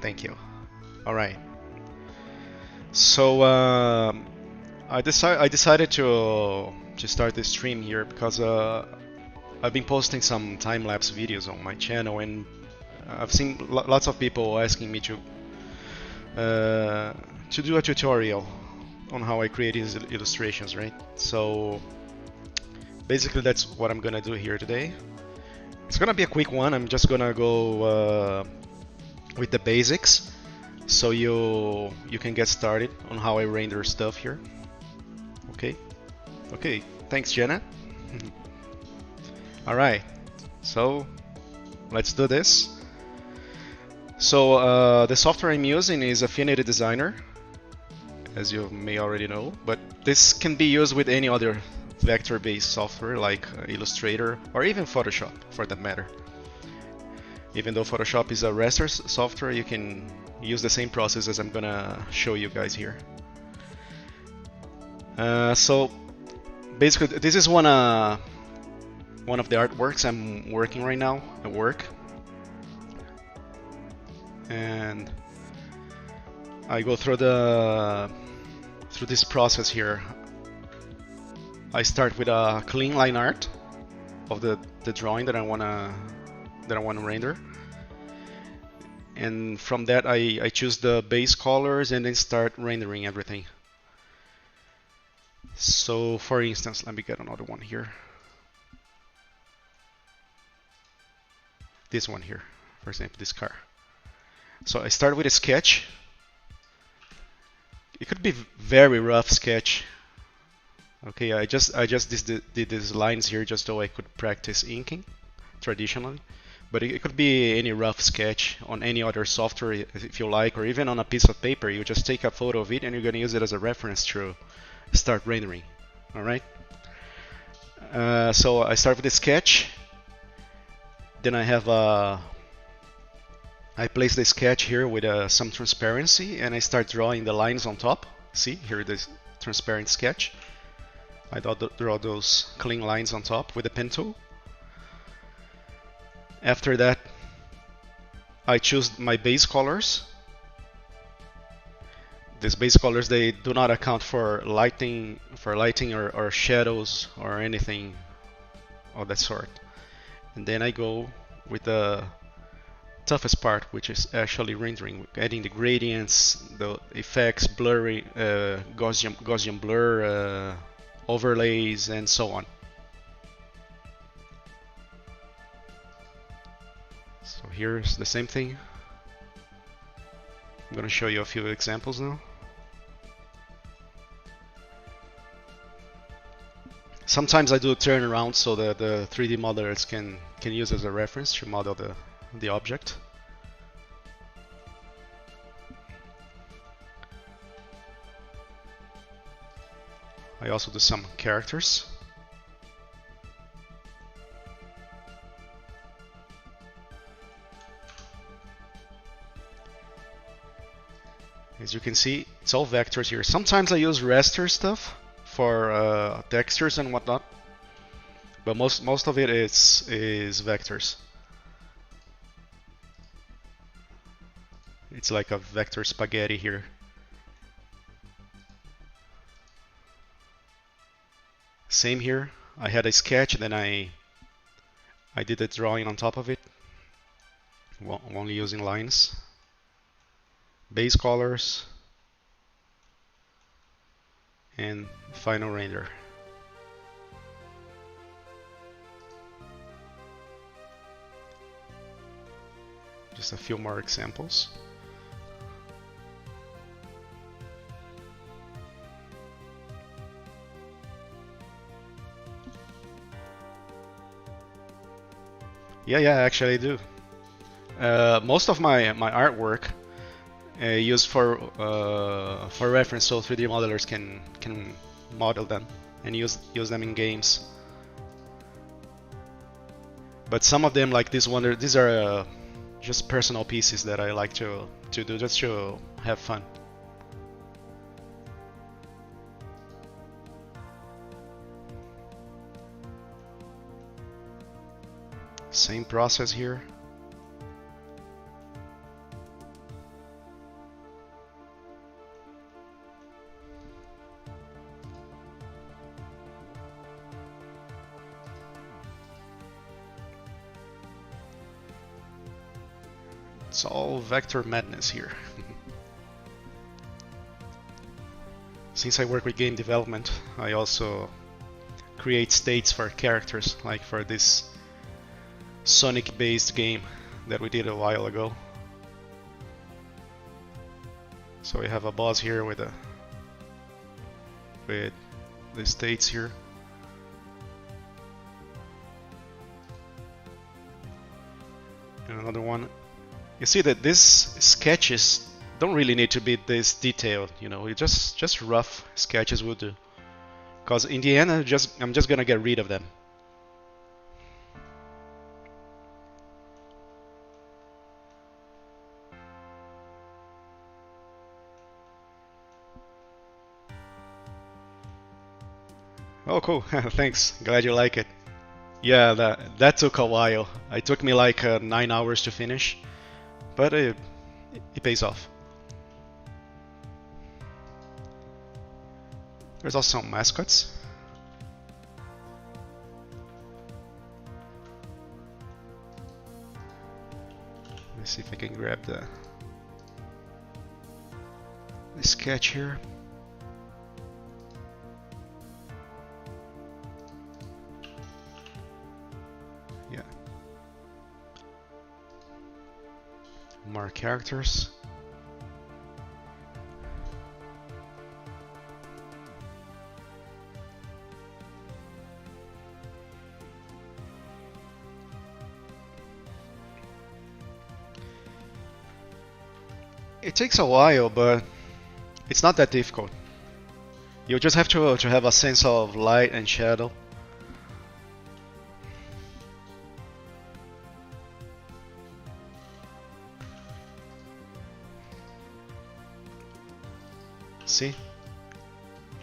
thank you. All right. So I decided to start this stream here because I've been posting some time-lapse videos on my channel, and I've seen lots of people asking me uh, to do a tutorial on how I create these illustrations, right? So basically, that's what I'm gonna do here today. It's gonna be a quick one. I'm just gonna go with the basics, so you can get started on how I render stuff here. Okay. Okay. Thanks, Jenna. All right. So let's do this. So the software I'm using is Affinity Designer, as you may already know, but this can be used with any other vector-based software like Illustrator or even Photoshop for that matter. Even though Photoshop is a raster software, you can use the same process as I'm gonna show you guys here. So basically, this is one of the artworks I'm working right now at work, and I go through this process here. I start with a clean line art of the drawing that I wanna render, and from that I choose the base colors and then start rendering everything. So for instance, let me get another one here. This one here, for example, this car. So I start with a sketch. It could be very rough sketch. Okay, I just did these lines here just so I could practice inking traditionally. But it could be any rough sketch on any other software if you like, or even on a piece of paper. You just take a photo of it and you're going to use it as a reference to start rendering. All right. So I start with a sketch. Then I place the sketch here with some transparency, and I start drawing the lines on top. See here, this transparent sketch. I draw those clean lines on top with the pen tool. After that, I choose my base colors. These base colors, they do not account for lighting or shadows or anything of that sort. And then I go with the toughest part, which is actually rendering, adding the gradients, the effects, blurry, Gaussian blur, overlays, and so on. So here's the same thing. I'm going to show you a few examples now. Sometimes I do a turnaround so that the 3D modelers can use as a reference to model the object. I also do some characters. As you can see, it's all vectors here. Sometimes I use raster stuff for textures and whatnot, but most of it is vectors. It's like a vector spaghetti here. Same here. I had a sketch, then I did a drawing on top of it, only using lines. Base colors, and final render. Just a few more examples. Yeah, actually I do. Most of my artwork used for reference, so 3D modelers can model them and use them in games. But some of them, like this one, these are just personal pieces that I like to do just to have fun. Same process here. It's all vector madness here. Since I work with game development, I also create states for characters, like for this Sonic based game that we did a while ago. So we have a boss here with the states here. And another one. You see that these sketches don't really need to be this detailed, you know, just rough sketches will do. Because in the end, I'm just gonna get rid of them. Oh, cool. Thanks. Glad you like it. Yeah, that took a while. It took me like 9 hours to finish, but it pays off. There's also some mascots. Let's see if I can grab the sketch here. Yeah. More characters. It takes a while, but it's not that difficult. You just have to have a sense of light and shadow. See?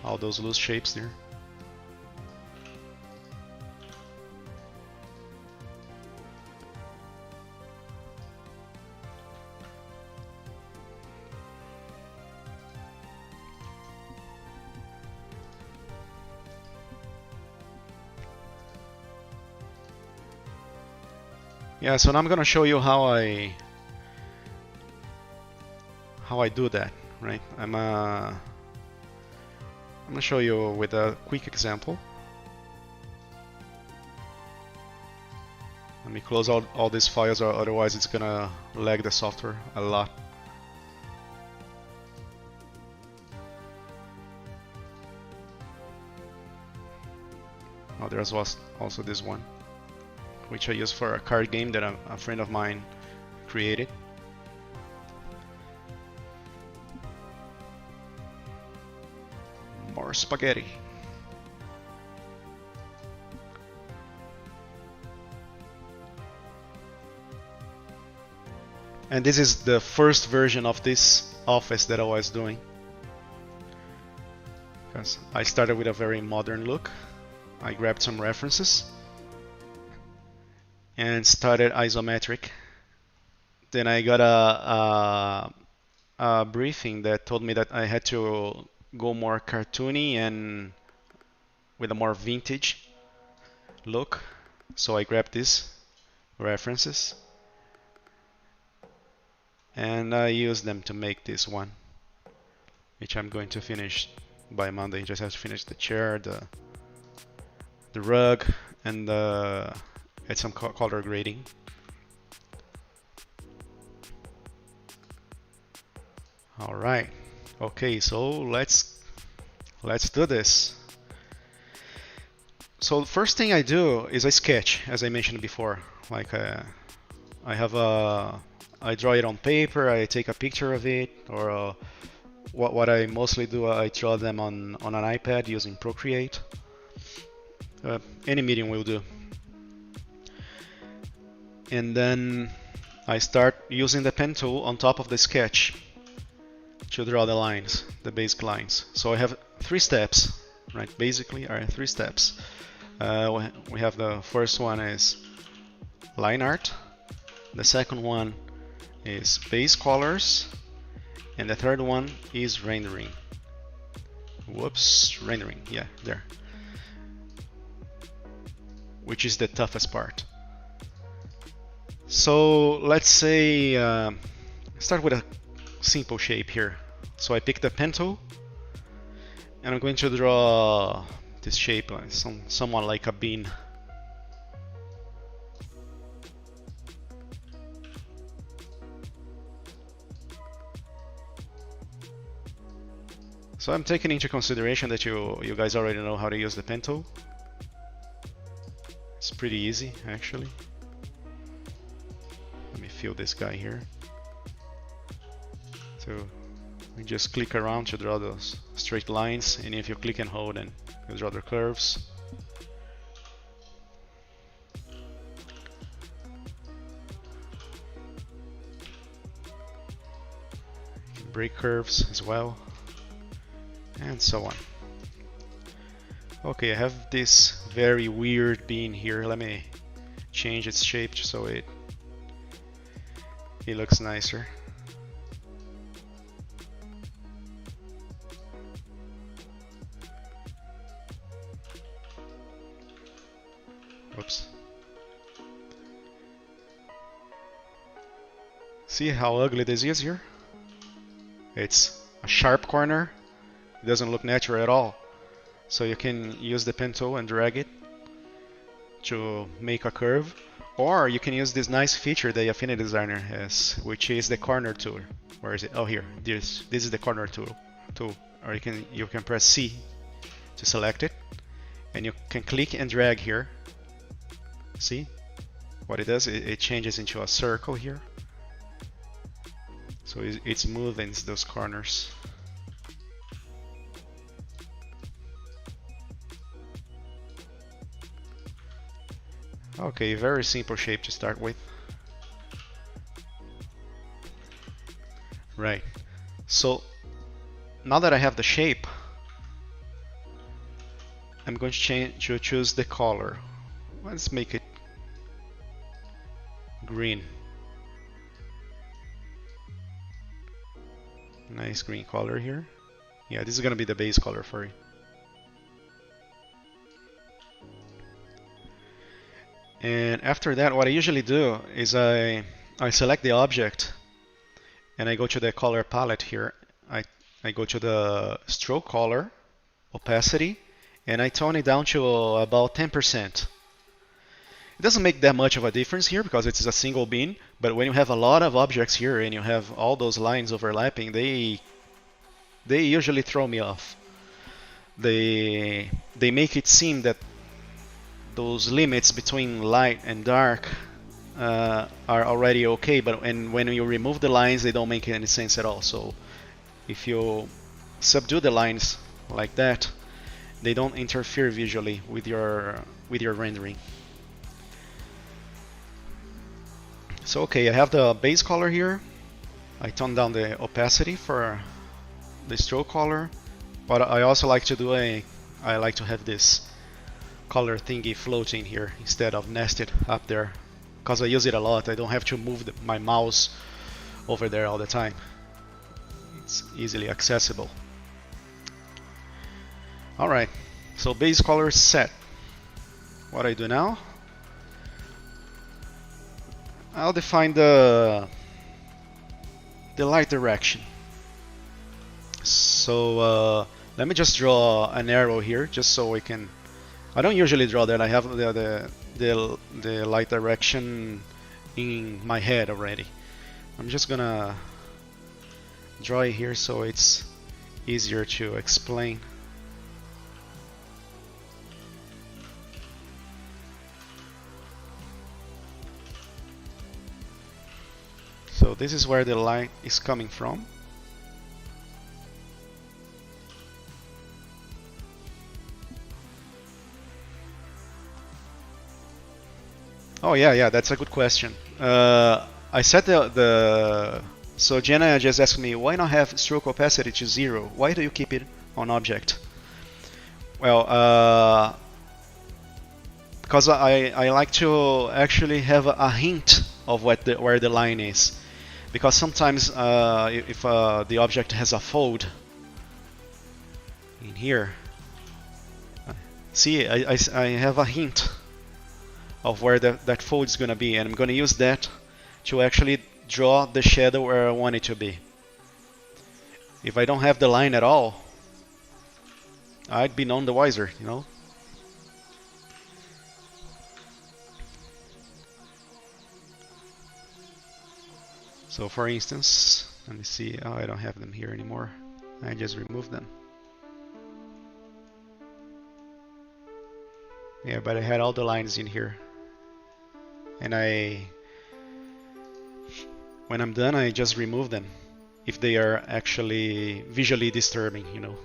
All those loose shapes there. Yeah, so now I'm gonna show you how I do that, right? I'm gonna show you with a quick example. Let me close out all these files, or otherwise it's gonna lag the software a lot. Oh, there's also this one, which I use for a card game that a friend of mine created. More spaghetti. And this is the first version of this office that I was doing, because I started with a very modern look. I grabbed some references and started isometric. Then I got a briefing that told me that I had to go more cartoony and with a more vintage look. So I grabbed these references and I used them to make this one, which I'm going to finish by Monday. Just have to finish the chair, the rug, and add some color grading. All right. Okay, so let's do this. So the first thing I do is I sketch, as I mentioned before. Like I draw it on paper, I take a picture of it, or what I mostly do, I draw them on an iPad using Procreate. Any medium will do. And then I start using the pen tool on top of the sketch to draw the lines, the basic lines. So I have 3 steps, right? Basically, are 3 steps. We have the first one is line art. The second one is base colors, and the third one is rendering. Whoops, rendering. Yeah, there. Which is the toughest part. So let's say start with a simple shape here. So I pick the pen tool and I'm going to draw this shape, somewhat like a bean. So I'm taking into consideration that you guys already know how to use the pen tool. It's pretty easy, actually. Let me fill this guy here. So we just click around to draw those straight lines, and if you click and hold, then you draw the curves. Break curves as well, and so on. Okay, I have this very weird bean here. Let me change its shape so it looks nicer. Whoops. See how ugly this is here? It's a sharp corner. It doesn't look natural at all. So you can use the pen tool and drag it to make a curve, or you can use this nice feature that Affinity Designer has, which is the corner tool. Where is it? Oh, here. This is the corner tool. Or you can press C to select it, and you can click and drag here. See what it does? It changes into a circle here. So it smoothens those corners. Okay, very simple shape to start with. Right. So now that I have the shape, I'm going to choose the color. Let's make it green. Nice green color here. Yeah, this is gonna be the base color for it. And after that, what I usually do is I select the object and I go to the color palette here. I go to the stroke color, opacity, and I tone it down to about 10%. It doesn't make that much of a difference here because it's a single bean, but when you have a lot of objects here and you have all those lines overlapping, they usually throw me off. They make it seem that those limits between light and dark are already okay, but when you remove the lines, they don't make any sense at all. So if you subdue the lines like that, they don't interfere visually with your rendering. So okay, I have the base color here. I tone down the opacity for the stroke color, but I also like to have this color thingy floating here instead of nested up there, because I use it a lot. I don't have to move my mouse over there all the time. It's easily accessible. Alright, so base color is set. What I do now, I'll define the light direction. So let me just draw an arrow here, just so we can. I don't usually draw that. I have the light direction in my head already. I'm just gonna draw it here so it's easier to explain. So this is where the light is coming from. Oh yeah, that's a good question. I set so Jenna just asked me, why not have stroke opacity to 0? Why do you keep it on object? Well, because I like to actually have a hint of where the line is. Because sometimes if the object has a fold in here, see, I have a hint of where that fold is going to be, and I'm going to use that to actually draw the shadow where I want it to be. If I don't have the line at all, I'd be none the wiser, you know. So for instance, let me see, oh, I don't have them here anymore. I just removed them. Yeah, but I had all the lines in here. And when I'm done, I just remove them if they are actually visually disturbing, you know.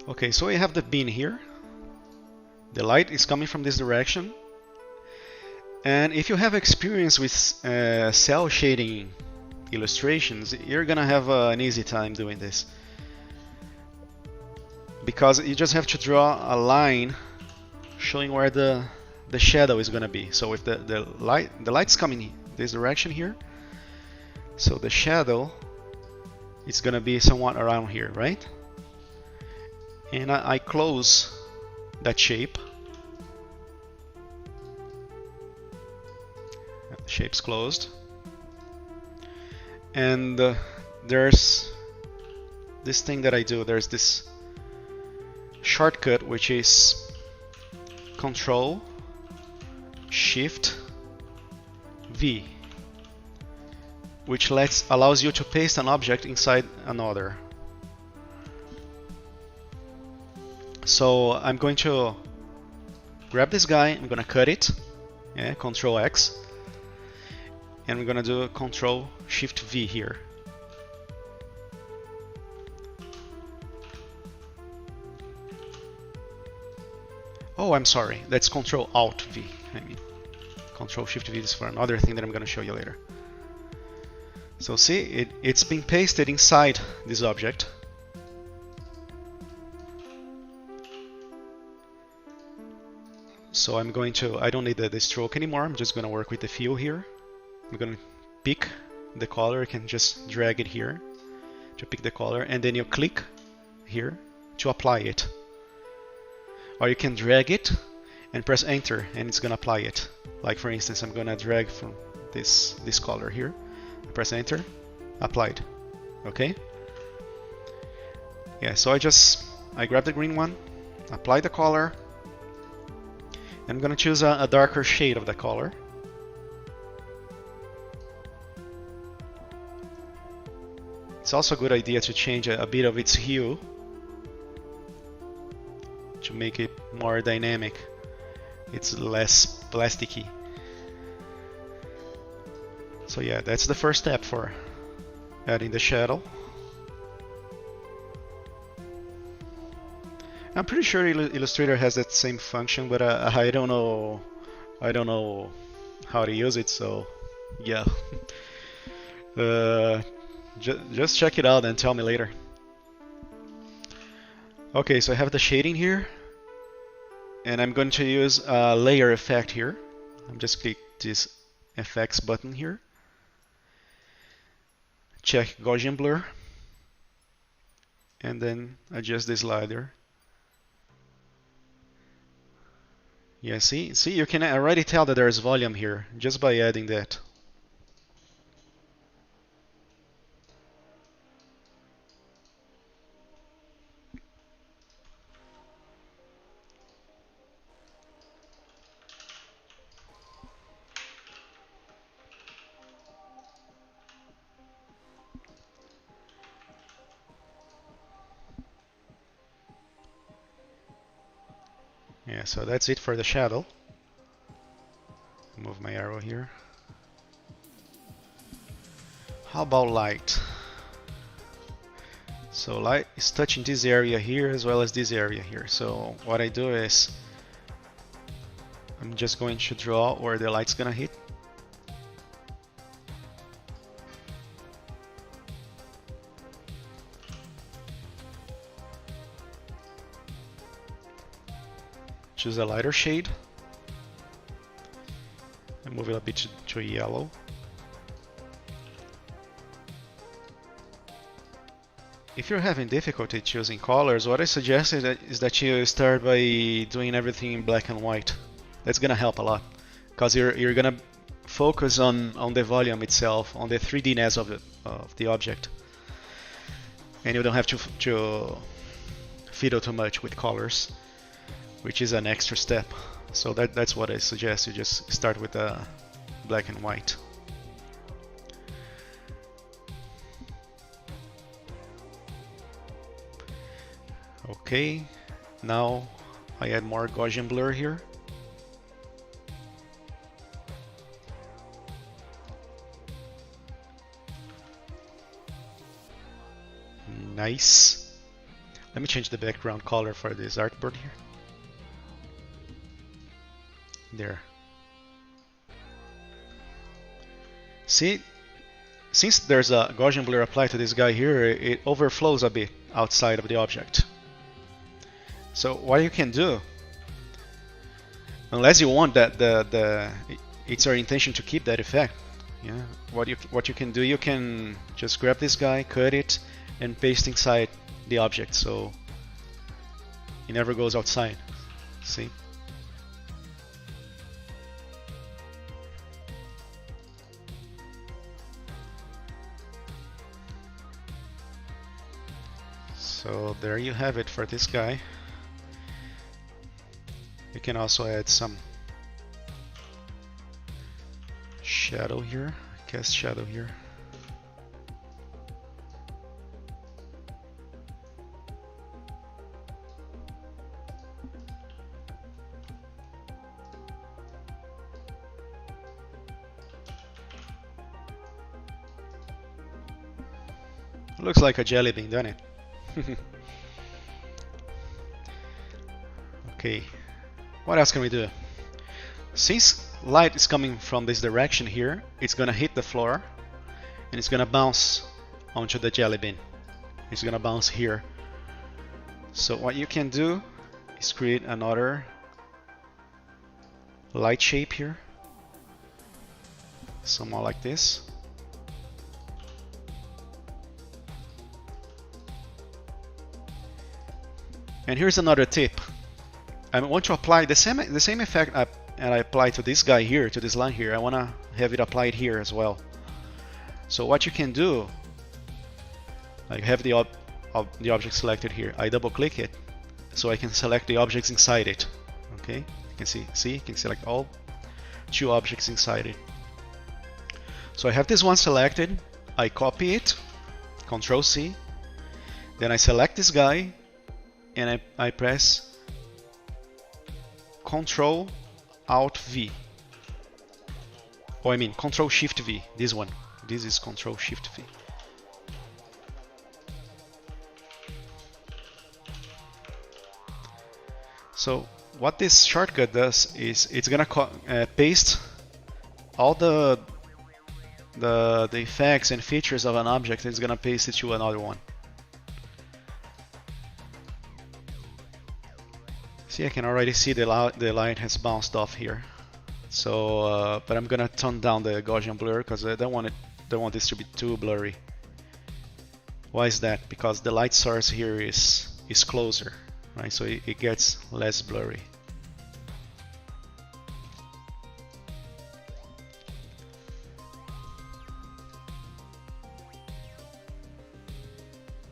Okay, so we have the bin here. The light is coming from this direction. And if you have experience with cell shading illustrations, you're gonna have an easy time doing this. Because you just have to draw a line showing where the shadow is gonna be. So if the light's coming this direction here, so the shadow is gonna be somewhat around here, right? And I close that shape. The shape's closed. And there's this thing that I do. There's this shortcut which is Control Shift V, which allows you to paste an object inside another. So I'm going to grab this guy, I'm going to cut it, yeah, Control X, and we're going to do Control Shift V here. Oh, I'm sorry, that's Control Alt V. I mean, Control Shift V is for another thing that I'm going to show you later. So see, it's been pasted inside this object. So I'm going to, I don't need the stroke anymore, I'm just going to work with the fill here. I'm going to pick the color, you can just drag it here to pick the color, and then you click here to apply it. Or you can drag it and press enter and it's going to apply it. Like for instance, I'm going to drag from this color here, press enter, applied. Okay? Yeah, so I grab the green one, apply the color. I'm going to choose a darker shade of the color. It's also a good idea to change a bit of its hue to make it more dynamic. It's less plasticky. So yeah, that's the first step for adding the shadow. I'm pretty sure Illustrator has that same function, but I don't know how to use it. So yeah, just check it out and tell me later. Okay, so I have the shading here, and I'm going to use a layer effect here. I'm just click this effects button here. Check Gaussian blur, and then adjust the slider. Yeah, see, you can already tell that there's volume here just by adding that. Yeah, so that's it for the shadow. Move my arrow here. How about light? So light is touching this area here as well as this area here. So what I do is I'm just going to draw where the light's gonna hit. Choose a lighter shade and move it a bit to yellow. if you're having difficulty choosing colors, what I suggest is that you start by doing everything in black and white. That's gonna help a lot, because you're gonna focus on the volume itself, on the 3D-ness of the object, and you don't have to fiddle too much with colors, which is an extra step. So that's what I suggest. You just start with black and white. Okay, now I add more Gaussian blur here. Nice. Let me change the background color for this artboard here. There. See, since there's a Gaussian blur applied to this guy here, it overflows a bit outside of the object. So what you can do, unless you want that it's your intention to keep that effect, yeah. What you can do, you can just grab this guy, cut it, and paste inside the object, so it never goes outside. See? So there you have it for this guy. You can also add some shadow here, cast shadow here. Looks like a jelly bean, doesn't it? Okay, what else can we do? Since light is coming from this direction here, it's gonna hit the floor and it's gonna bounce onto the jelly bean. It's gonna bounce here. So what you can do is create another light shape here, somewhat like this. And here's another tip. I want to apply the same effect I apply to this guy here, to this line here. I want to have it applied here as well. So what you can do, I have the object selected here. I double click it, so I can select the objects inside it. Okay, you can see, you can select all 2 objects inside it. So I have this one selected. I copy it, Control C. Then I select this guy, and I press Control Alt V. Oh, I mean Control Shift V. This one. This is Control Shift V. So what this shortcut does is it's gonna paste all the effects and features of an object. It's gonna paste it to another one. See, I can already see the light has bounced off here. So, but I'm gonna tone down the Gaussian blur because I don't want this to be too blurry. Why is that? Because the light source here is closer, right? So it gets less blurry.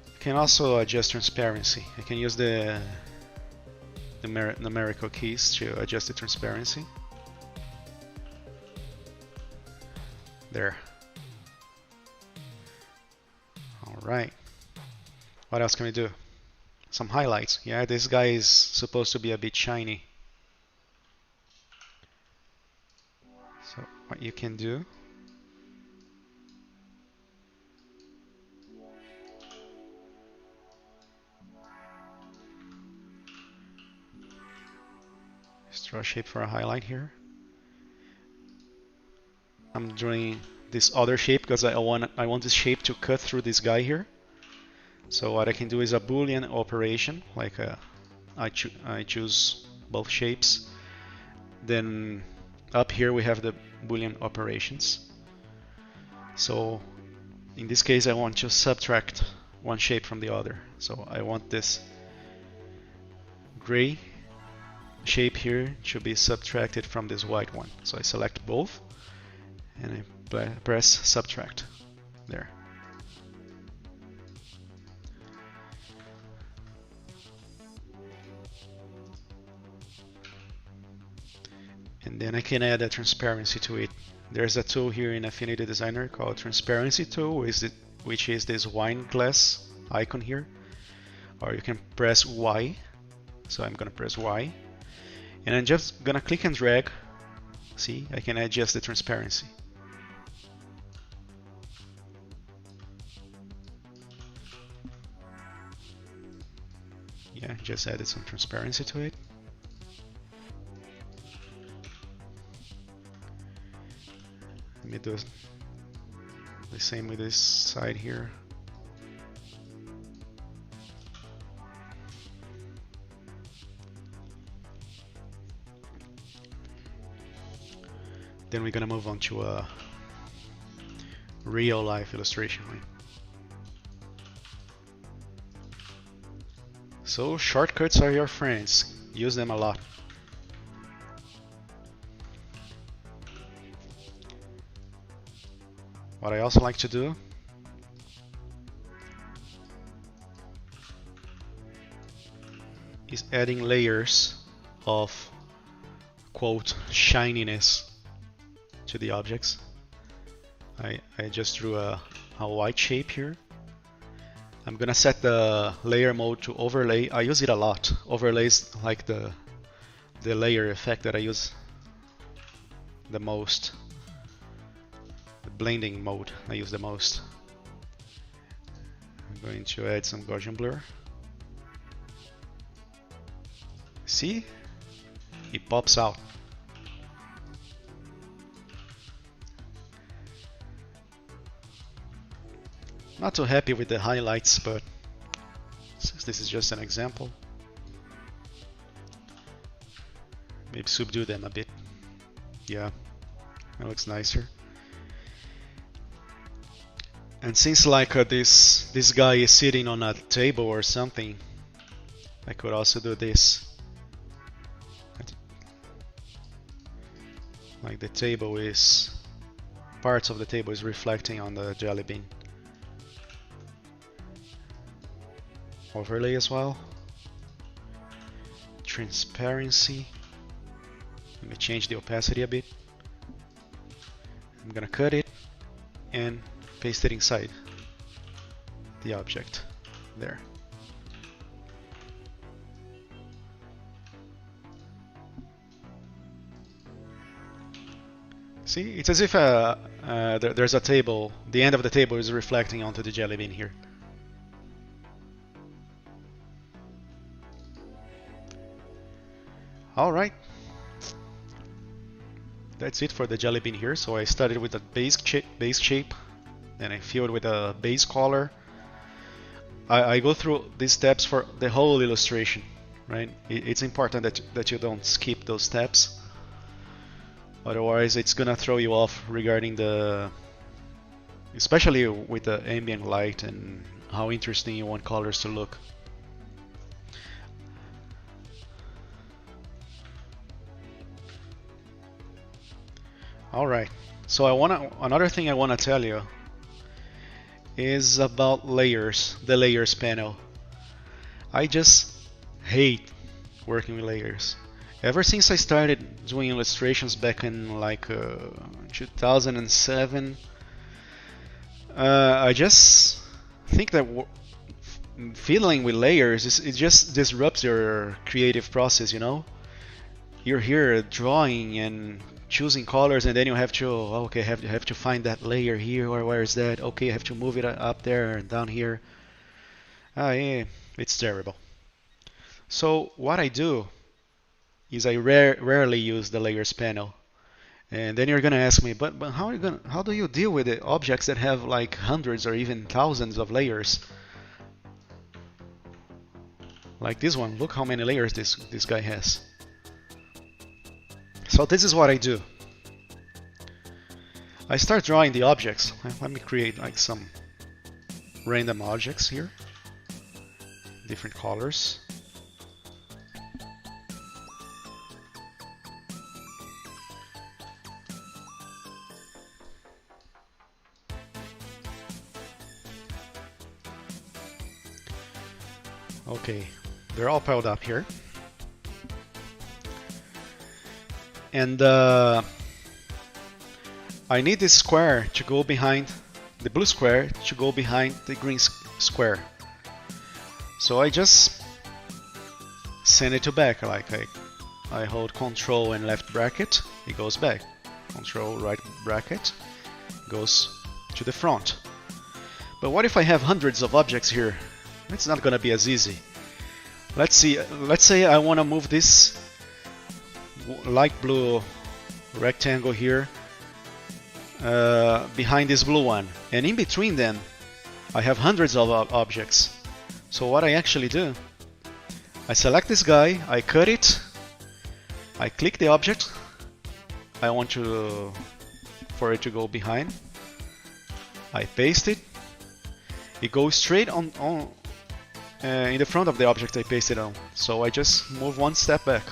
You can also adjust transparency. I can use the numerical keys to adjust the transparency. There. Alright. What else can we do? Some highlights. Yeah, this guy is supposed to be a bit shiny. So what you can do, just draw a shape for a highlight here. I'm drawing this other shape because I want this shape to cut through this guy here. So what I can do is a Boolean operation, like I choose both shapes. Then up here we have the Boolean operations. So in this case I want to subtract one shape from the other. So I want this gray shape here to be subtracted from this white one. So I select both and I press subtract there. And then I can add a transparency to it. There's a tool here in Affinity Designer called Transparency Tool, which is this wine glass icon here. Or you can press Y. So I'm gonna press Y. And I'm just gonna click and drag. See, I can adjust the transparency. Yeah, just added some transparency to it. Let me do the same with this side here. Then we're gonna move on to a real life illustration. Right? So shortcuts are your friends. Use them a lot. What I also like to do is adding layers of quote shininess to the objects. I just drew a white shape here. I'm gonna set the layer mode to overlay. I use it a lot. Overlays like the layer effect that I use the most. The blending mode I use the most. I'm going to add some Gaussian blur. See? It pops out. Not too happy with the highlights, but since this is just an example, maybe subdue them a bit. Yeah, that looks nicer. And since like this guy is sitting on a table or something, I could also do this. Like the table is, parts of the table is reflecting on the jelly bean. Overlay as well. Transparency. Let me change the opacity a bit. I'm gonna cut it and paste it inside the object there. See, it's as if there's a table, the end of the table is reflecting onto the jelly bean here. Alright, that's it for the jelly bean here. So I started with a base shape, then I filled with a base color. I go through these steps for the whole illustration, right? It's important that you don't skip those steps. Otherwise it's gonna throw you off regarding especially with the ambient light and how interesting you want colors to look. Alright, so another thing I wanna tell you is about layers, the layers panel. I just hate working with layers. Ever since I started doing illustrations back in like 2007, I just think that fiddling with layers it just disrupts your creative process, you know? You're here drawing and choosing colors, and then you have to, okay, have to find that layer here, or where is that? Okay, I have to move it up there and down here. Yeah, it's terrible. So what I do is I rarely use the layers panel. And then you're gonna ask me, but how do you deal with the objects that have like hundreds or even thousands of layers? Like this one, look how many layers this guy has. So this is what I do. I start drawing the objects. Let me create like some random objects here, different colors. Okay, they're all piled up here. And I need this square to go behind, the blue square to go behind the green square. So I just send it to back, like I hold Control and left bracket, it goes back. Control right bracket, goes to the front. But what if I have hundreds of objects here? It's not gonna be as easy. Let's say I want to move this light blue rectangle here behind this blue one, and in between them I have hundreds of objects. So what I actually do, I select this guy, I cut it, I click the object I want for it to go behind, I paste it, it goes straight on in the front of the object I pasted on. So I just move one step back.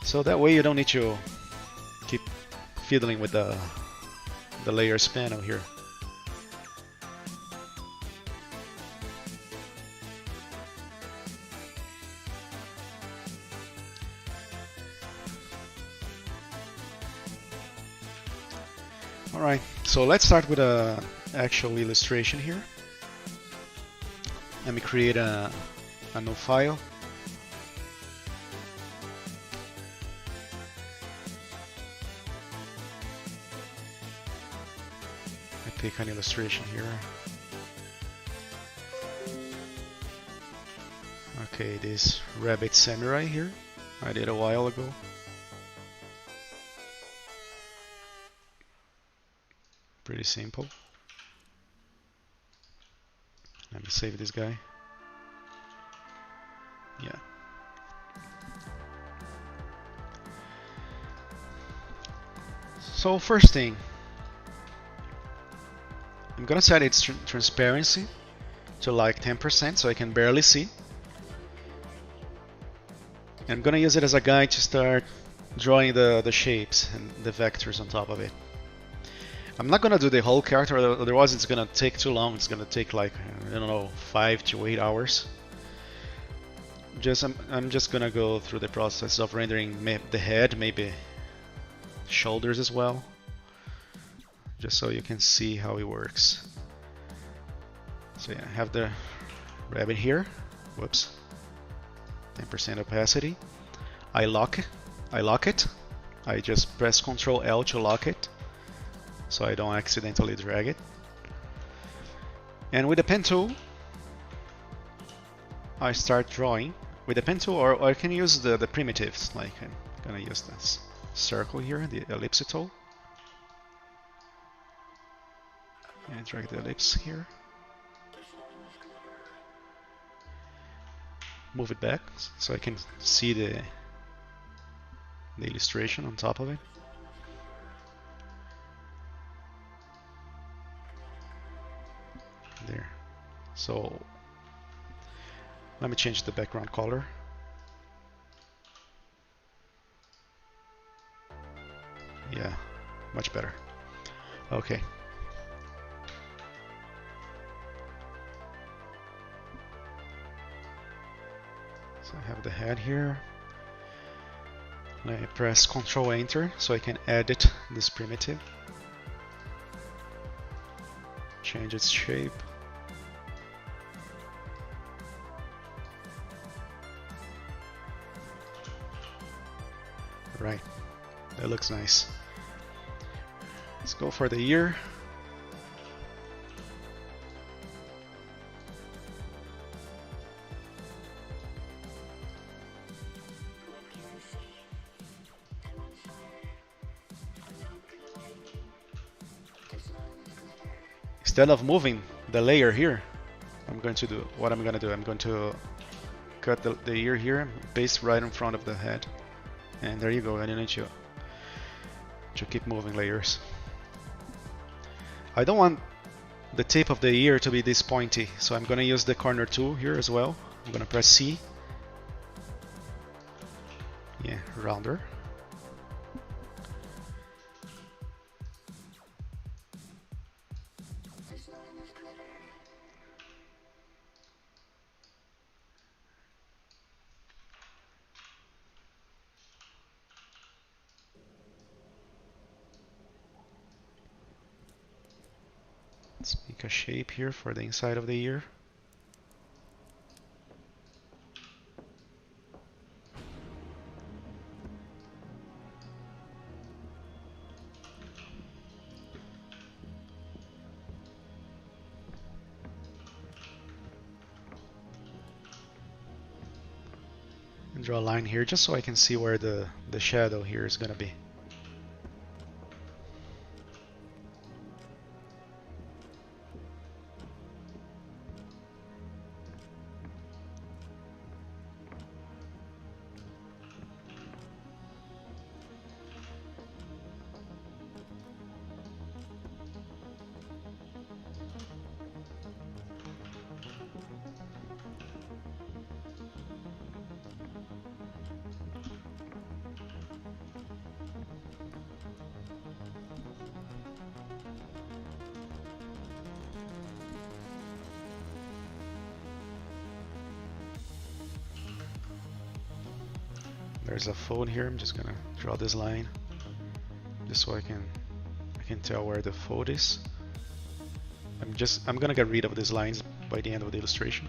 So that way you don't need to keep fiddling with the layers panel here. Alright, so let's start with an actual illustration here. Let me create a new file. I pick an illustration here. Okay, this rabbit samurai here, I did a while ago. Pretty simple. Let me save this guy. Yeah. So first thing, I'm gonna set its transparency to like 10% so I can barely see. And I'm gonna use it as a guide to start drawing the shapes and the vectors on top of it. I'm not gonna do the whole character, otherwise it's gonna take too long. It's gonna take like, I don't know, 5 to 8 hours. I'm just gonna go through the process of rendering the head, maybe shoulders as well, just so you can see how it works. So yeah, I have the rabbit here. Whoops. 10% opacity. I lock it. I just press Ctrl L to lock it, so I don't accidentally drag it. And with the pen tool, I start drawing. With the pen tool, or I can use the primitives, like I'm gonna use this circle here, the ellipse tool. And drag the ellipse here. Move it back so I can see the illustration on top of it. There. So let me change the background color. Yeah, much better. Okay. So I have the head here. Let me press Ctrl Enter so I can edit this primitive. Change its shape. Right, that looks nice. Let's go for the ear. Instead of moving the layer here, I'm going to cut the ear here, paste right in front of the head. And there you go, I don't need to keep moving layers. I don't want the tip of the ear to be this pointy, so I'm gonna use the corner tool here as well. I'm gonna press C. Yeah, rounder. Let's make a shape here for the inside of the ear. And draw a line here just so I can see where the shadow here is gonna be. There's a fold here. I'm just gonna draw this line just so I can tell where the fold is. I'm gonna get rid of these lines by the end of the illustration.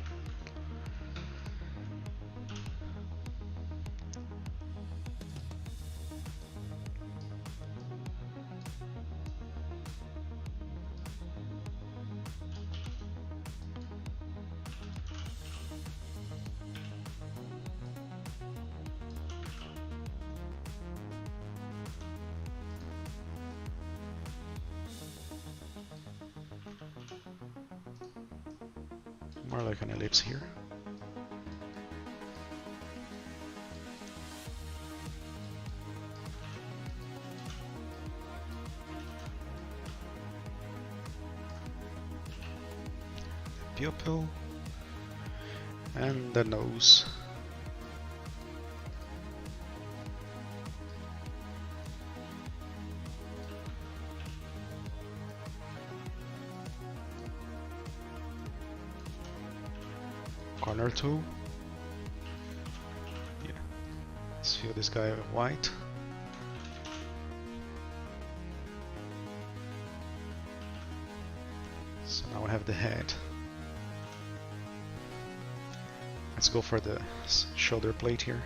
More like an ellipse here. Pupil and the nose. Corner tool. Yeah. Let's fill this guy with white. So now I have the head. Let's go for the shoulder plate here.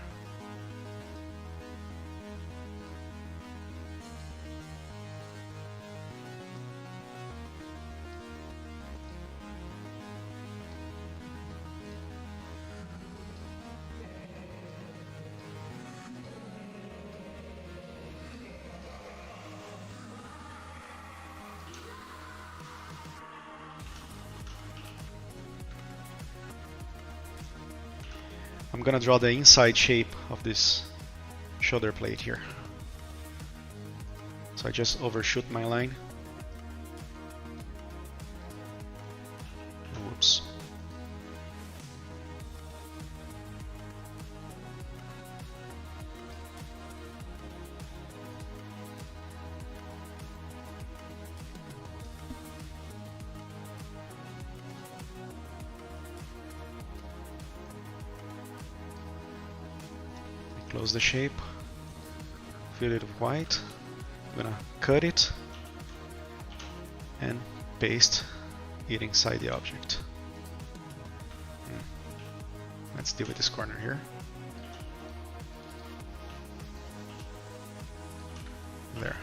I'm gonna draw the inside shape of this shoulder plate here. So I just overshoot my line. Whoops. Close the shape, fill it with white. I'm gonna cut it and paste it inside the object. Let's deal with this corner here. There.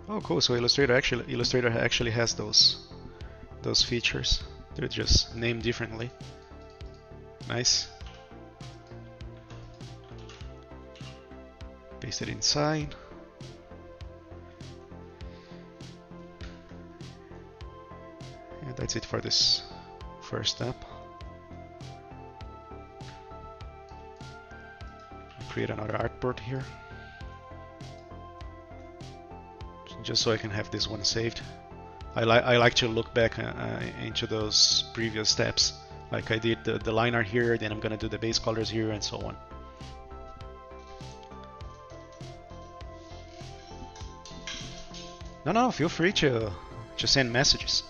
Oh, cool. So Illustrator actually has those features. They're just named differently. Nice. Paste it inside. And that's it for this first step. Create another artboard here, just so I can have this one saved. I like to look back into those previous steps. Like I did the line art here, then I'm gonna do the base colors here, and so on. No, feel free to send messages.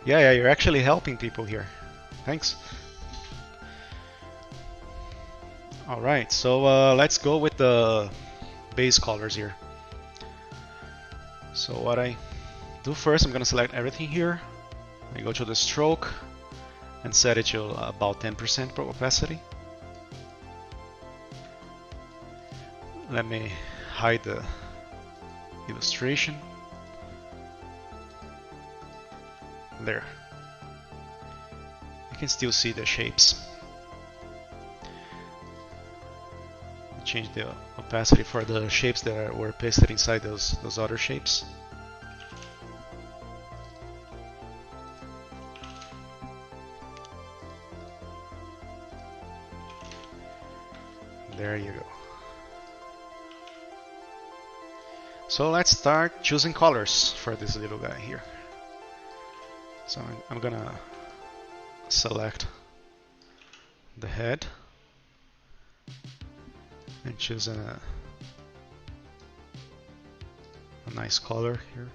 Yeah, you're actually helping people here. Thanks. Alright, so let's go with the base colors here. So what I do first, I'm gonna select everything here. I go to the stroke and set it to about 10% opacity. Let me hide the illustration. There. You can still see the shapes. Change the opacity for the shapes that were pasted inside those other shapes. There you go. So let's start choosing colors for this little guy here. So I'm gonna select the head and choose a nice color here.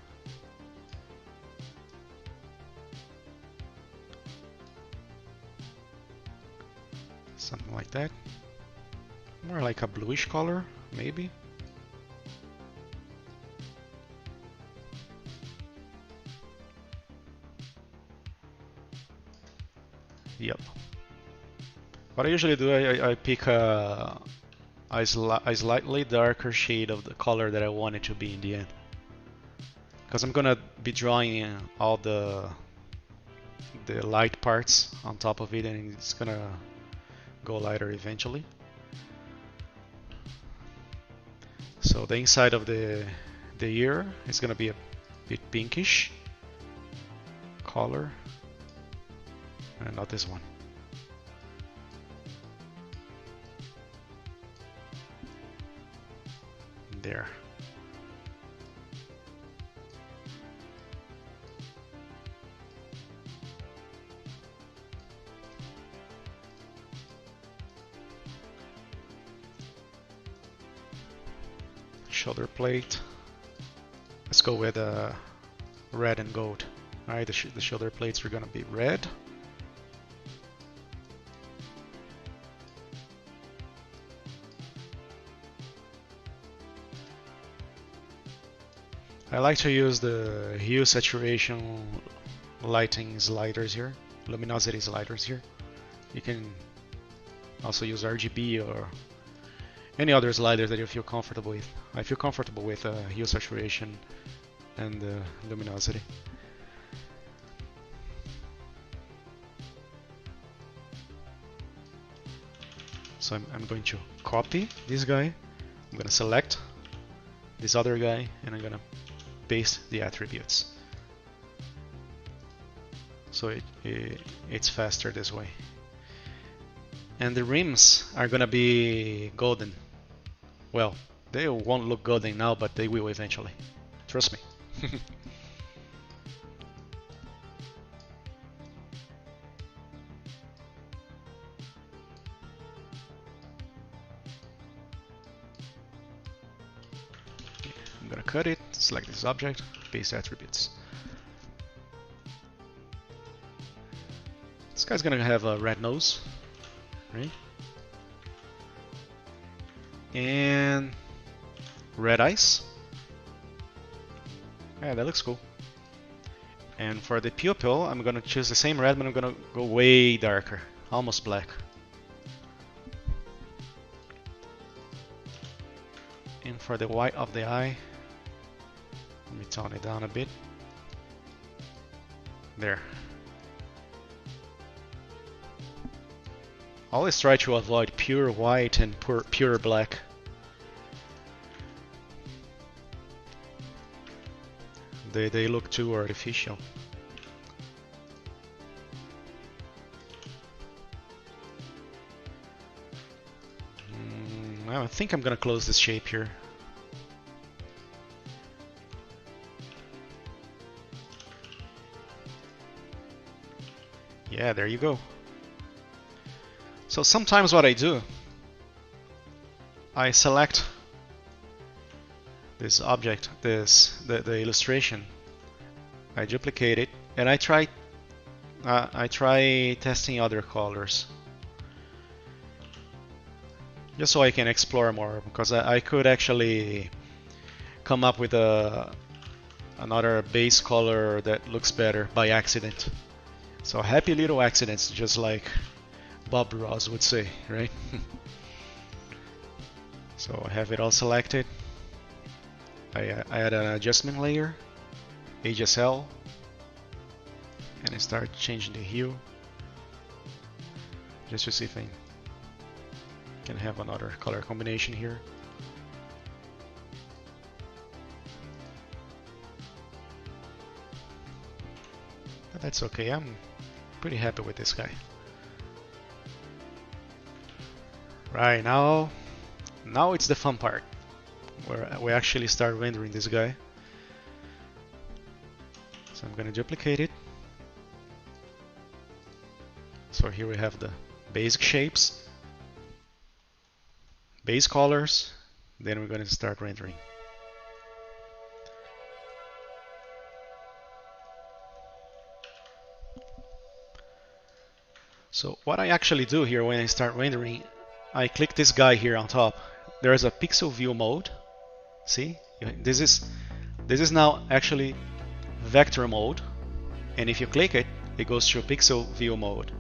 Something like that. More like a bluish color, maybe. Yep. What I usually do, I pick a slightly darker shade of the color that I want it to be in the end. Because I'm gonna be drawing all the light parts on top of it, and it's gonna go lighter eventually. So the inside of the ear is gonna be a bit pinkish color, and not this one. There. Shoulder plate. Let's go with red and gold. Alright, the shoulder plates are gonna be red. I like to use the hue, saturation, lighting sliders here, luminosity sliders here. You can also use RGB or any other slider that you feel comfortable with. I feel comfortable with hue, saturation, and luminosity. So I'm going to copy this guy. I'm going to select this other guy, and I'm going to paste the attributes. So it's faster this way. And the rims are going to be golden. Well, they won't look golden now, but they will eventually. Trust me. I'm gonna cut it, select this object, paste attributes. This guy's gonna have a red nose, right? And red eyes. Yeah, that looks cool. And for the pupil, I'm gonna choose the same red, but I'm gonna go way darker, almost black. for the white of the eye. Let me tone it down a bit. There. Always try to avoid pure white and pure black. They look too artificial. I think I'm gonna close this shape here. Yeah, there you go. So sometimes what I do, I select this object, the illustration, I duplicate it, and I try testing other colors, just so I can explore more, because I could actually come up with another base color that looks better by accident. So happy little accidents, just like Bob Ross would say, right? So I have it all selected. I add an adjustment layer, HSL, and I start changing the hue, just to see if I can have another color combination here. But that's okay, I'm pretty happy with this guy. Right, now it's the fun part, where we actually start rendering this guy. So I'm gonna duplicate it. So here we have the basic shapes, base colors, then we're gonna start rendering. So what I actually do here when I start rendering, I click this guy here on top. There's a pixel view mode. See, this is now actually vector mode, and if you click it, it goes to pixel view mode.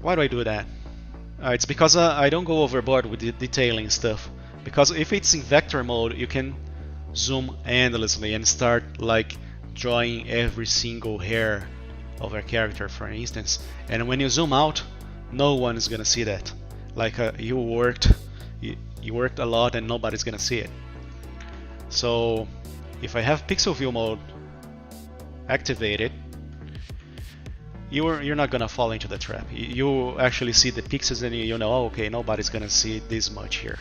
Why do I do that? It's because I don't go overboard with the detailing stuff. Because if it's in vector mode, you can zoom endlessly and start like drawing every single hair of a character, for instance. And when you zoom out, no one is gonna see that. Like you worked a lot and nobody's gonna see it. So if I have pixel view mode activated, you're not gonna fall into the trap. You actually see the pixels and you know, oh, okay, nobody's gonna see this much here.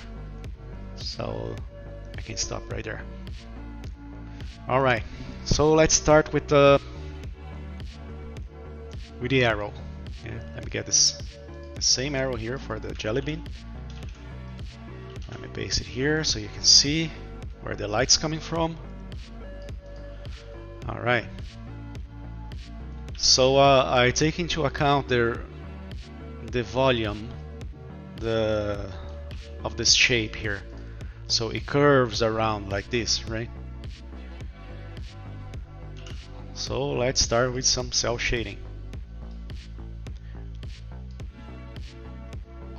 So I can stop right there. All right, so let's start with the arrow. Yeah, let me get the same arrow here for the jelly bean. Let me paste it here so you can see where the light's coming from. All right. So I take into account the volume of this shape here. So it curves around like this, right? So let's start with some cell shading.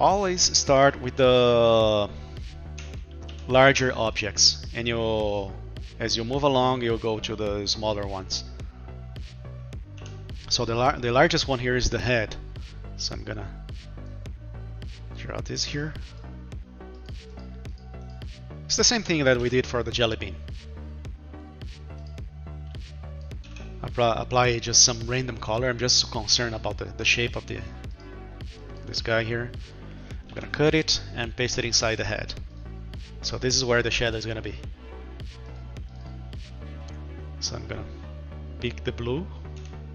Always start with the larger objects, and as you move along, you'll go to the smaller ones. So the largest one here is the head. So I'm gonna draw this here. It's the same thing that we did for the jelly bean. Apply just some random color. I'm just concerned about the shape of this guy here. I'm gonna cut it and paste it inside the head. So this is where the shadow is gonna be. So I'm gonna pick the blue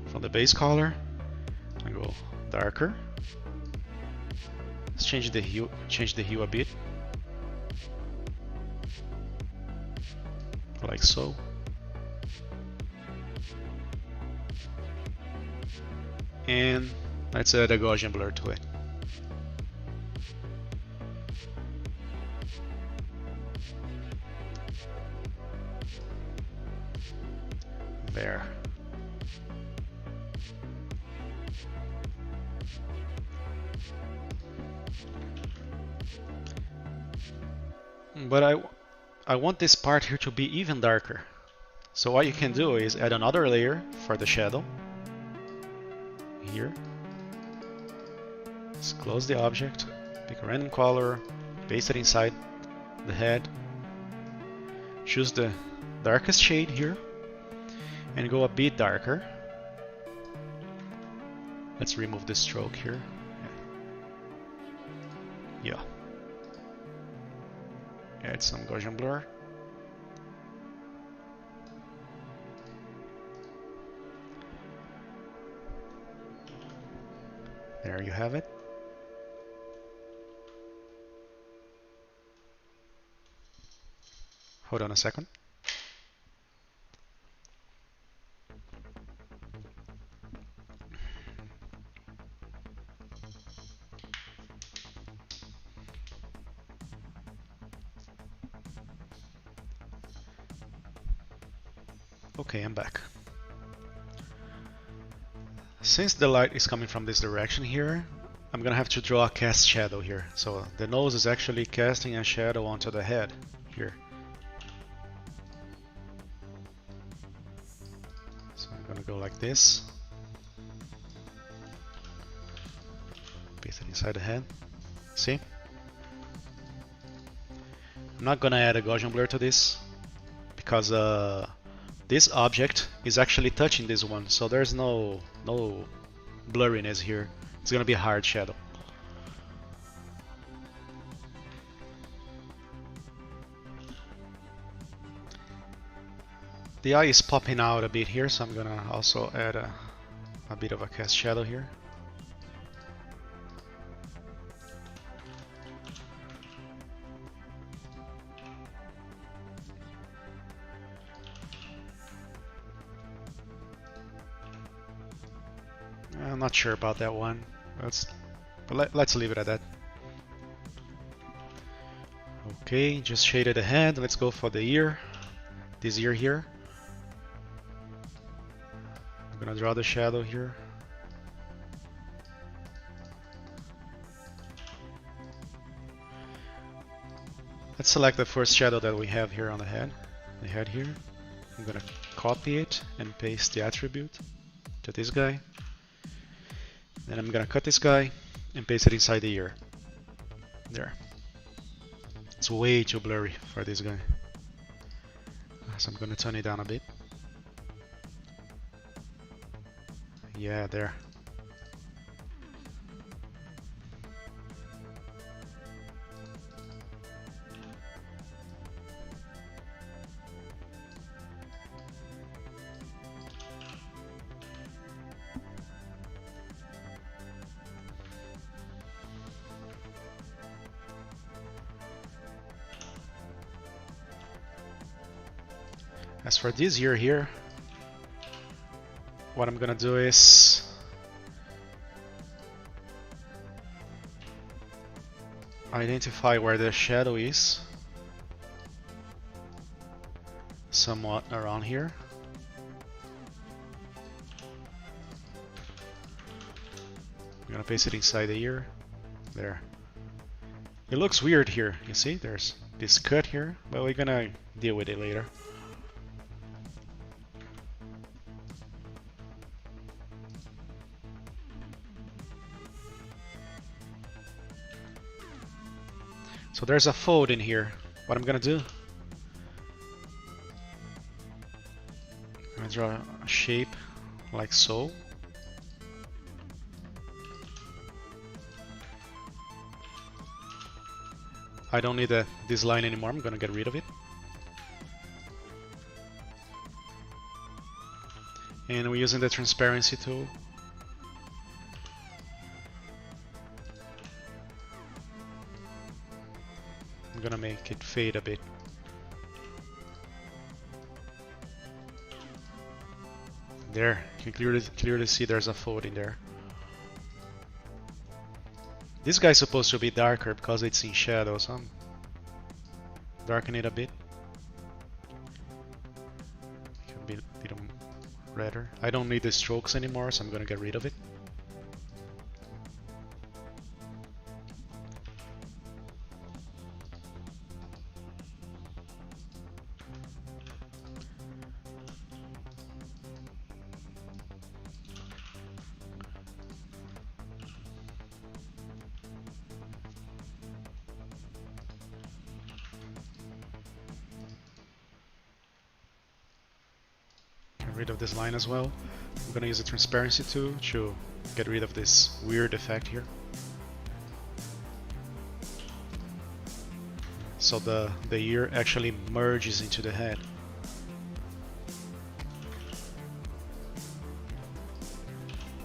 from the base color and go darker. Let's change the hue a bit, like so. And let's add a Gaussian blur to it. There. But I want this part here to be even darker. So what you can do is add another layer for the shadow. Here. Just close the object, pick a random color, paste it inside the head. Choose the darkest shade here and go a bit darker. Let's remove the stroke here. Yeah. Add some Gaussian blur. There you have it. Hold on a second. Okay, I'm back. Since the light is coming from this direction here, I'm gonna have to draw a cast shadow here. So the nose is actually casting a shadow onto the head here. So I'm gonna go like this. Paste it inside the head. See? I'm not gonna add a Gaussian blur to this because this object is actually touching this one, so there's no blurriness here. It's gonna be a hard shadow. The eye is popping out a bit here, so I'm gonna also add a bit of a cast shadow here. I'm not sure about that one. Let's leave it at that. Okay, just shaded the head. Let's go for the ear. This ear here. I'm gonna draw the shadow here. Let's select the first shadow that we have here on the head here. I'm gonna copy it and paste the attribute to this guy. Then I'm gonna cut this guy and paste it inside the ear. There. It's way too blurry for this guy. So I'm gonna turn it down a bit. Yeah, there. As for this ear here, what I'm gonna do is identify where the shadow is, somewhat around here. I'm gonna paste it inside the ear. There. It looks weird here, you see? There's this cut here, but we're gonna deal with it later. So there's a fold in here. What I'm gonna do, I'm gonna draw a shape like so. I don't need this line anymore, I'm gonna get rid of it. And we're using the transparency tool. I'm gonna make it fade a bit. There, you can clearly see there's a fold in there. This guy's supposed to be darker because it's in shadow, so I'm darkening it a bit. Make it a bit redder. I don't need the strokes anymore, so I'm gonna get rid of it. Get rid of this line as well. I'm gonna use the transparency tool to get rid of this weird effect here. So the ear actually merges into the head.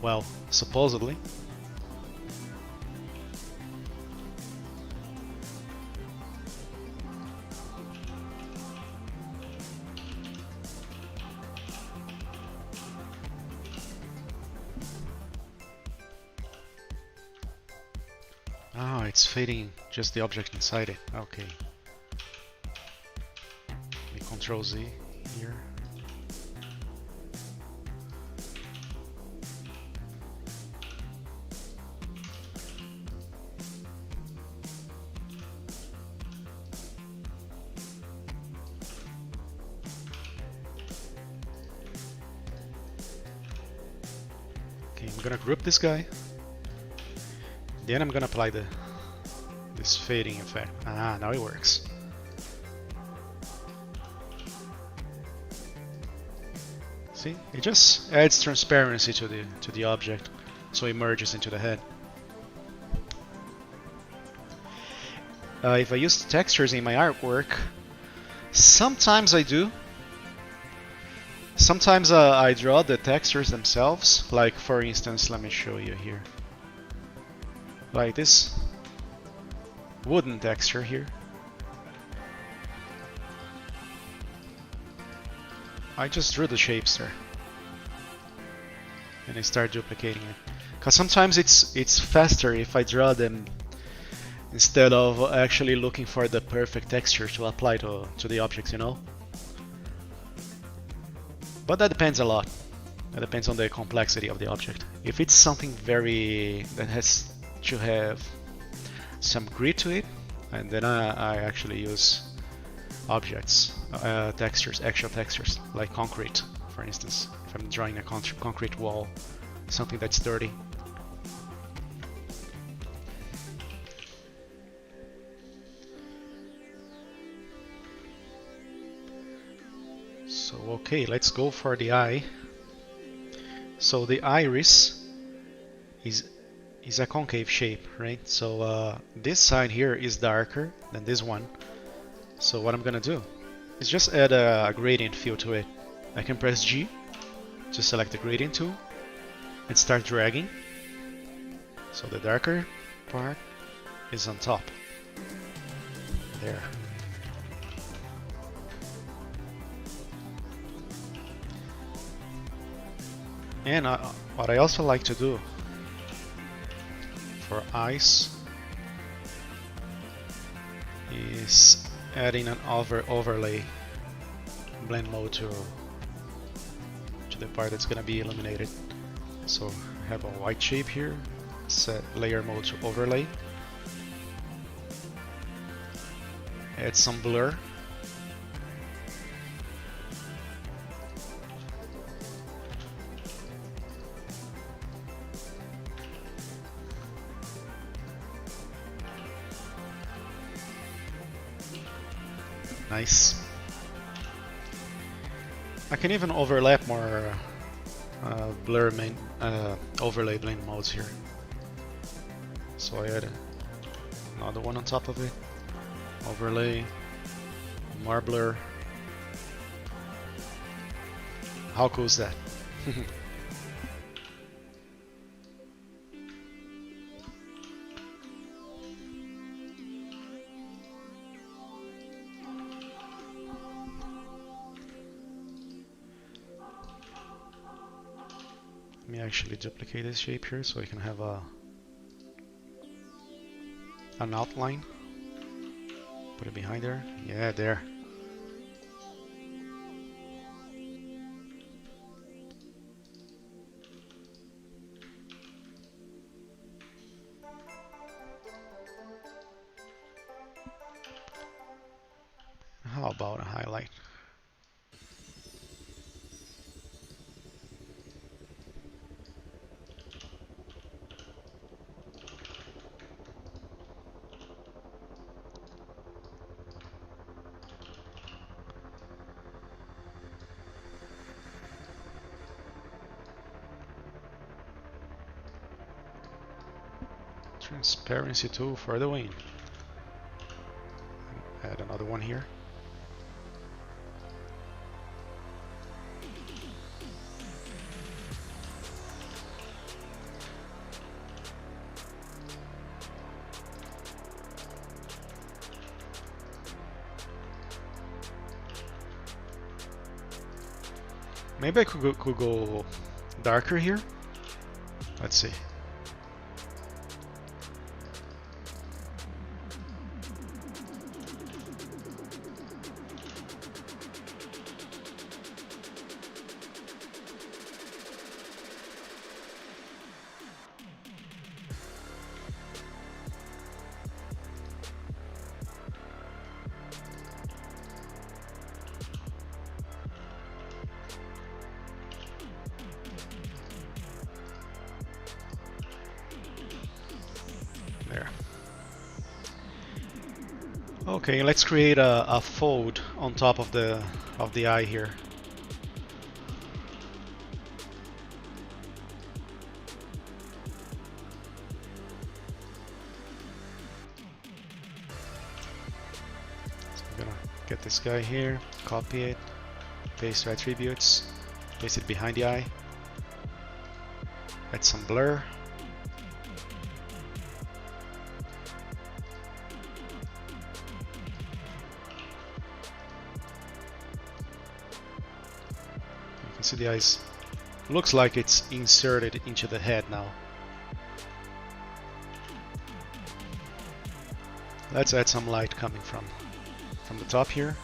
Well, supposedly. Ah, it's fading just the object inside it. Okay. Let me Control Z here. Okay, I'm gonna group this guy. Then I'm gonna apply this fading effect. Ah, now it works. See, it just adds transparency to the object, so it merges into the head. If I use textures in my artwork, sometimes I do. Sometimes I draw the textures themselves. Like for instance, let me show you here. Like this wooden texture here. I just drew the shapes there. And I start duplicating it. Because sometimes it's faster if I draw them instead of actually looking for the perfect texture to apply to the objects, you know? But that depends a lot. That depends on the complexity of the object. If it's something that has to have some grit to it, and then I actually use objects, textures, actual textures, like concrete, for instance. If I'm drawing a concrete wall, something that's dirty. So okay, let's go for the eye. So the iris is a concave shape, right? So this side here is darker than this one. So what I'm gonna do is just add a gradient fill to it. I can press G to select the gradient tool and start dragging. So the darker part is on top. There. And what I also like to do for eyes is adding an overlay blend mode to the part that's gonna be illuminated. So I have a white shape here, set layer mode to overlay, add some blur. Nice. I can even overlap more blur main overlay blend modes here. So I add another one on top of it. Overlay, more blur. How cool is that? Let me actually duplicate this shape here so I can have an outline. Put it behind there. Yeah, there. How about a highlight? Transparency tool for the wing. Add another one here. Maybe I could go darker here. Let's see. There. Okay, let's create a fold on top of the eye here. So I'm gonna get this guy here, copy it, paste attributes, paste it behind the eye, add some blur. You can see the eyes. Looks like it's inserted into the head now. Let's add some light coming from the top here.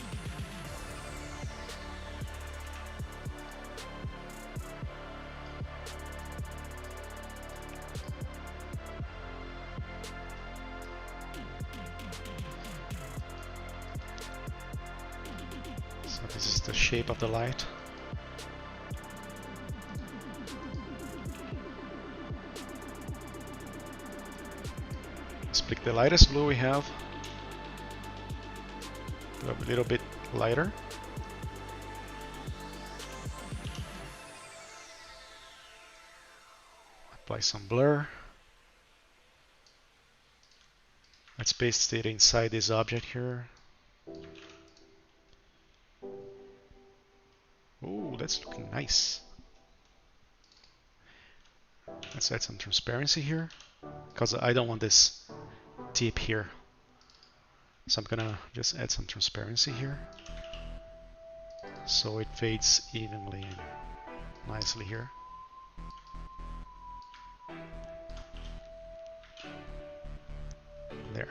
So this is the shape of the light. Let's pick the lightest blue we have. A little bit lighter. Apply some blur. Let's paste it inside this object here. Oh, that's looking nice. Let's add some transparency here, because I don't want this tip here. So I'm gonna just add some transparency here, so it fades evenly and nicely here. There.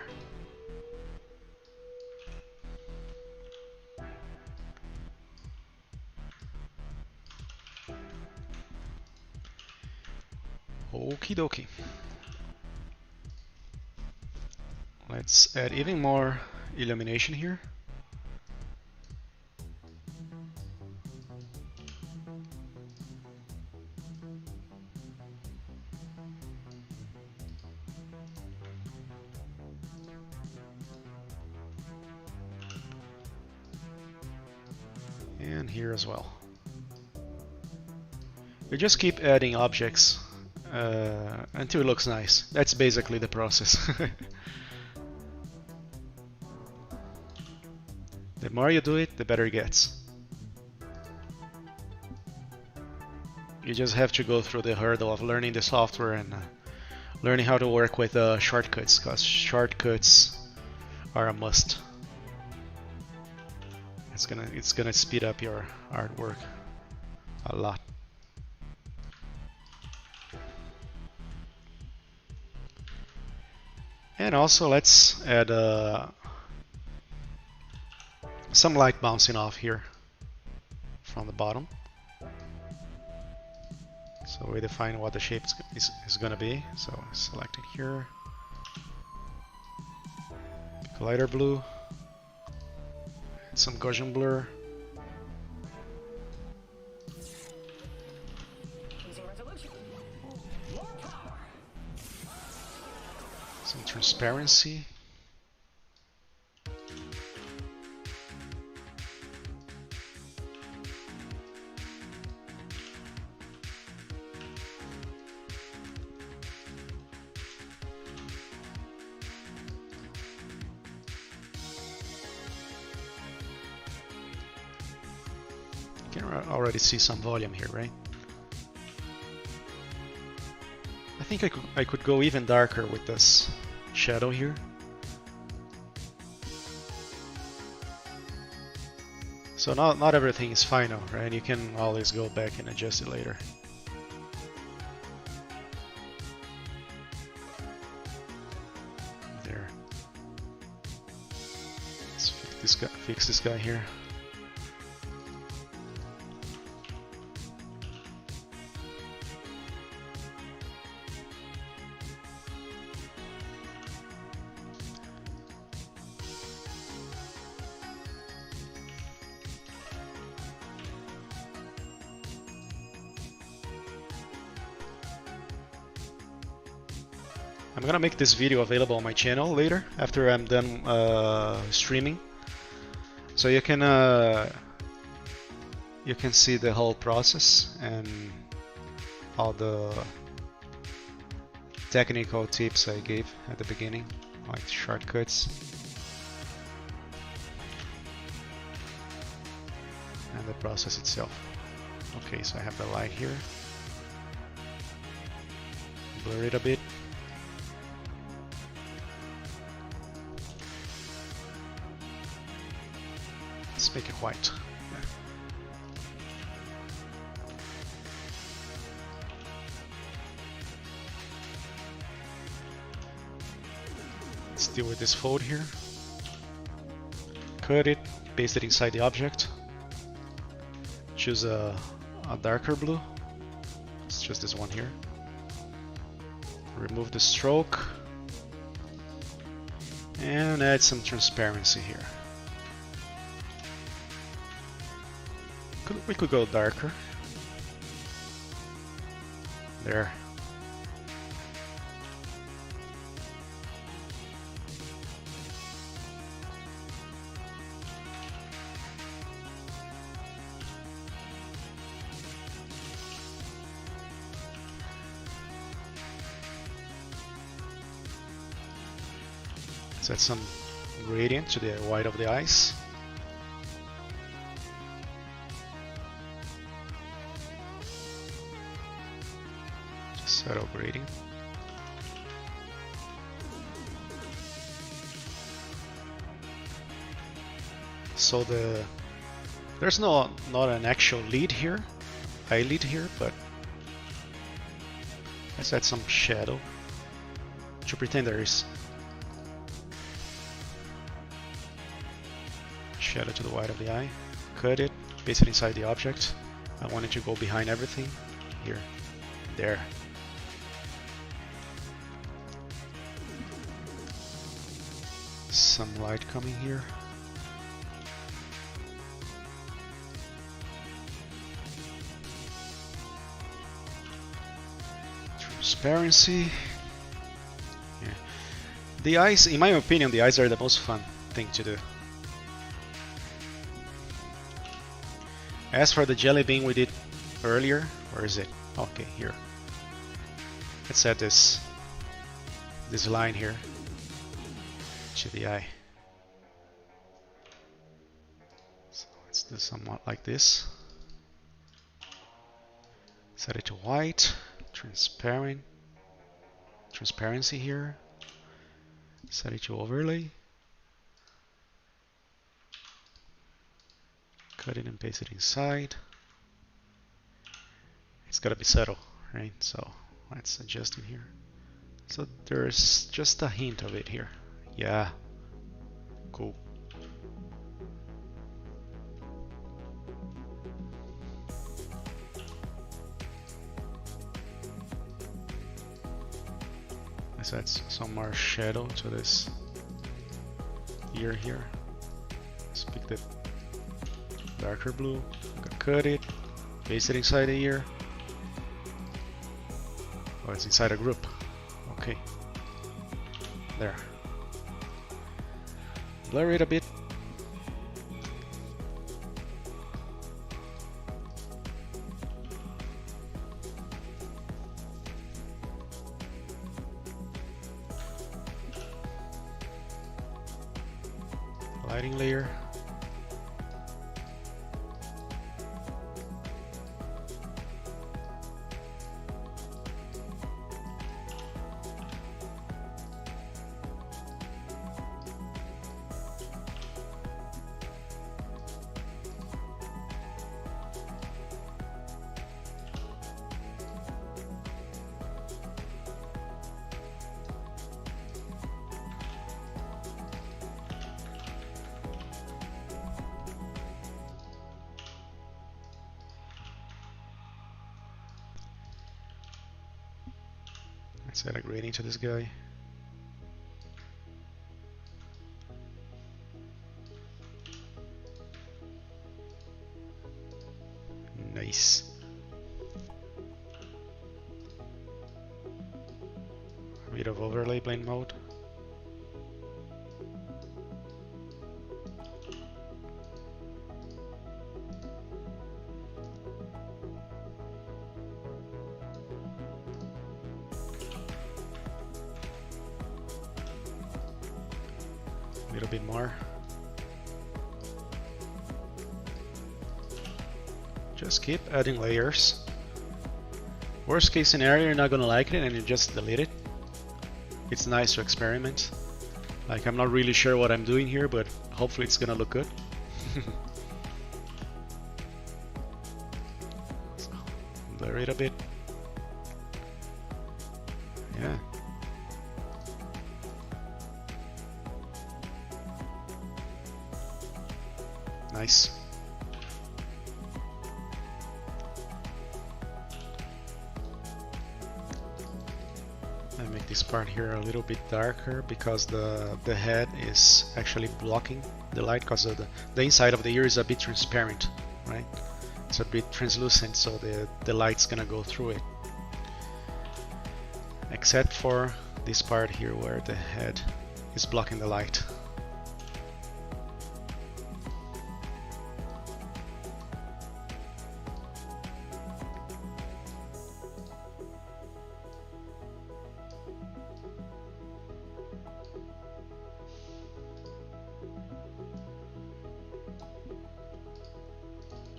Okie dokie. Let's add even more illumination here. And here as well. You just keep adding objects until it looks nice. That's basically the process. The more you do it, the better it gets. You just have to go through the hurdle of learning the software and learning how to work with shortcuts, because shortcuts are a must. It's gonna speed up your artwork a lot. And also let's add some light bouncing off here from the bottom. So we define what the shape is going to be. So select it here. Pick a lighter blue. Add some Gaussian blur. Some transparency. You can already see some volume here, right? I think I could go even darker with this shadow here. So not everything is final, right? You can always go back and adjust it later. There. Let's fix this guy here. I'm gonna make this video available on my channel later after I'm done streaming, so you can see the whole process and all the technical tips I gave at the beginning, like shortcuts and the process itself. Okay, so I have the light here, blur it a bit. Let's make it white. Let's deal with this fold here. Cut it, paste it inside the object. Choose a darker blue. It's just this one here. Remove the stroke and add some transparency here. We could go darker. There. Let's add some gradient to the white of the eyes. Subtle gradient. So there's not an actual lid here, eyelid here, but let's add some shadow to pretend there is shadow to the white of the eye. Cut it, paste it inside the object. I want it to go behind everything here, there. Some light coming here. Transparency. Yeah. The eyes, in my opinion, the eyes are the most fun thing to do. As for the jelly bean we did earlier, where is it? Okay, here. Let's add this line here to the eye. So let's do somewhat like this. Set it to white, transparency here. Set it to overlay. Cut it and paste it inside. It's gotta be subtle, right? So let's adjust it here. So there's just a hint of it here. Yeah, cool. Let's add some more shadow to this ear here. Let's pick the darker blue, cut it, paste it inside the ear. Oh, it's inside a group. Okay, there. Blur it a bit. Lighting layer. Let's add a grading to this guy. Nice. A bit of overlay blend mode. A little bit more. Just keep adding layers. Worst case scenario, you're not gonna like it and you just delete it. It's nice to experiment. Like, I'm not really sure what I'm doing here, but hopefully it's gonna look good. So, blur it a bit. Yeah. Nice. I make this part here a little bit darker because the head is actually blocking the light, because the inside of the ear is a bit transparent, right? It's a bit translucent, so the light's gonna go through it. Except for this part here where the head is blocking the light.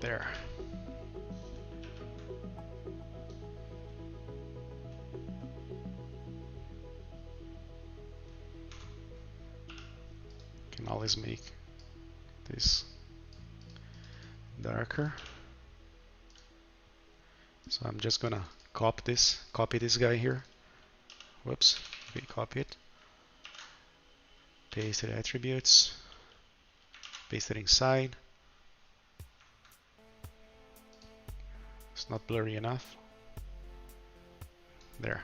There. Can always make this darker. So I'm just gonna copy this guy here. Whoops, we copy it. Paste the attributes. Paste it inside. It's not blurry enough. There.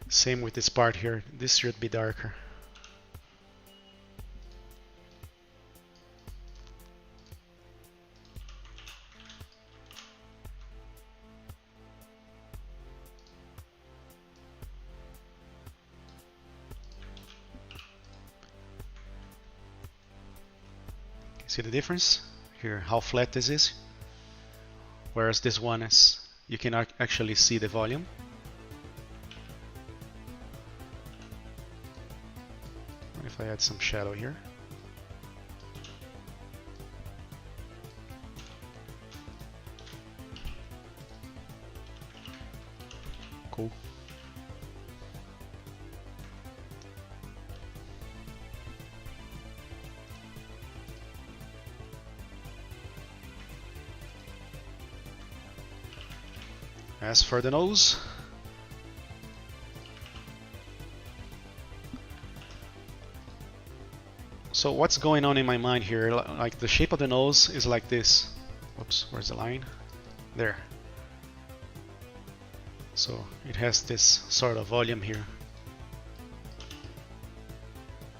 Same with this part here. This should be darker. See the difference here, how flat this is? Whereas this one is, you can actually see the volume. What if I add some shadow here? Cool. As for the nose, so what's going on in my mind here? Like, the shape of the nose is like this. Oops, where's the line? There. So it has this sort of volume here.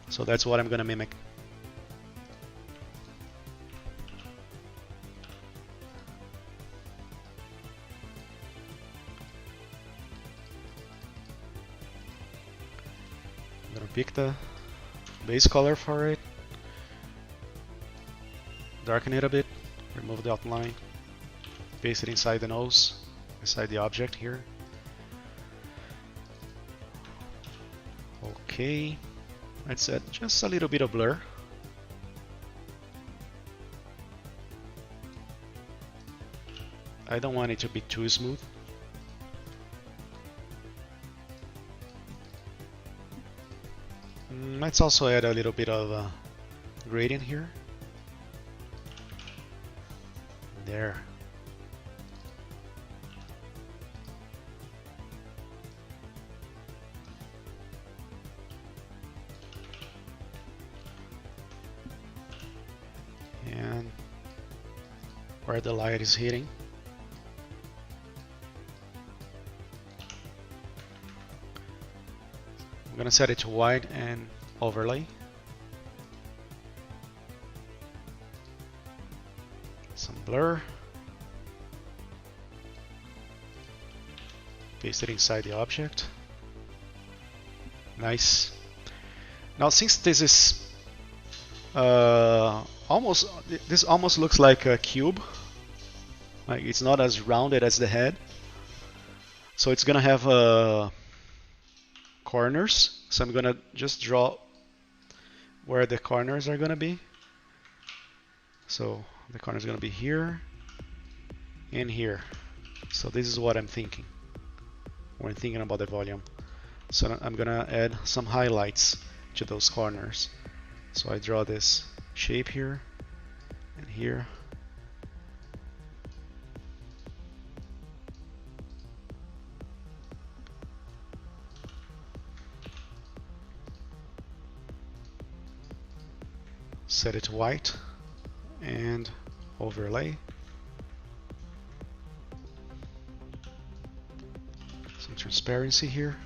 So that's what I'm gonna mimic. I'm gonna pick the base color for it, darken it a bit, remove the outline, paste it inside the nose, inside the object here. Okay, let's add just a little bit of blur. I don't want it to be too smooth. Let's also add a little bit of gradient here. There. And where the light is hitting. gonna set it to white and overlay. Some blur. Paste it inside the object. Nice. Now since this is this almost looks like a cube. Like it's not as rounded as the head. So it's gonna have corners. So I'm gonna just draw where the corners are gonna be. So the corner is gonna be here and here. So this is what I'm thinking when thinking about the volume. So I'm gonna add some highlights to those corners. So I draw this shape here and here. Set it to white and overlay. Some transparency here.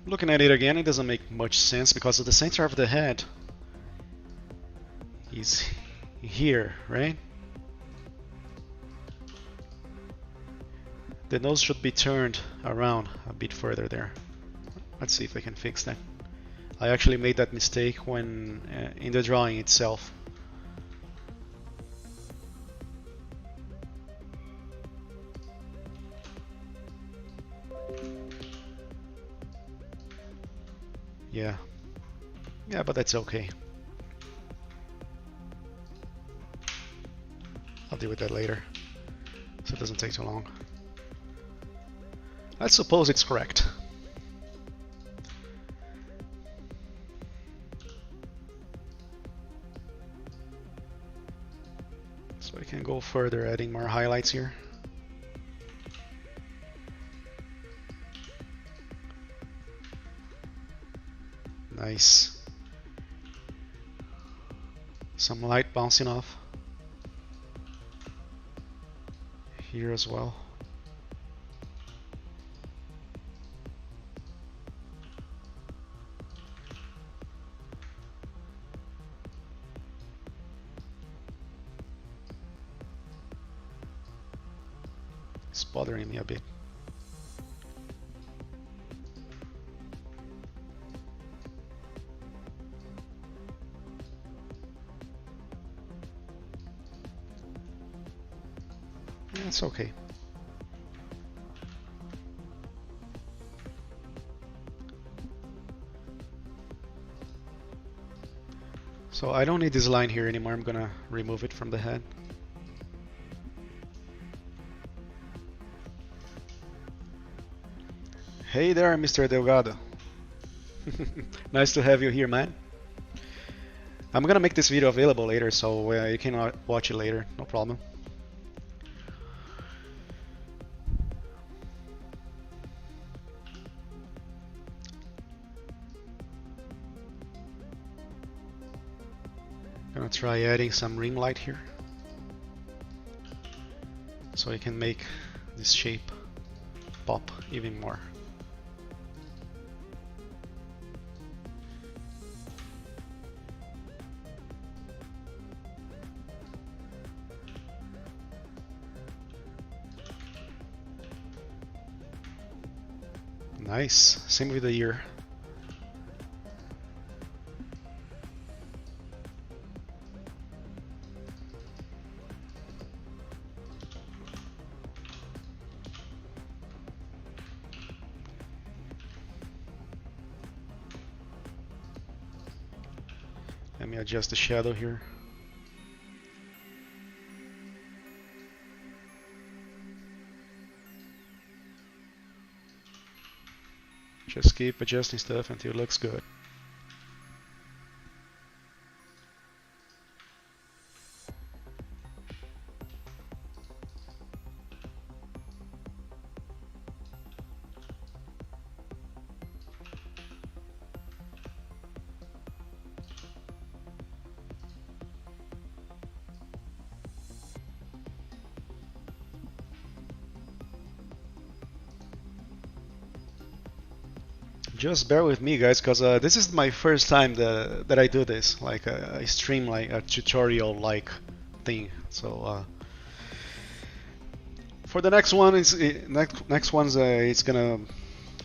Looking at it again, it doesn't make much sense because the center of the head is here, right? The nose should be turned around a bit further there. Let's see if I can fix that. I actually made that mistake when in the drawing itself. Yeah, but that's okay. I'll deal with that later, so it doesn't take too long. Let's suppose it's correct. So I can go further, adding more highlights here. Nice. Some light bouncing off here as well. It's bothering me a bit. It's okay. So I don't need this line here anymore. I'm gonna remove it from the head. Hey there, Mr. Delgado. Nice to have you here, man. I'm gonna make this video available later, so you can watch it later, no problem. Gonna try adding some ring light here, so I can make this shape pop even more. Nice. Same with the ear. Let me adjust the shadow here. Just keep adjusting stuff until it looks good. just bear with me, guys, because this is my first time that I do this, like I stream like a tutorial like thing. So for the next one, next one's it's gonna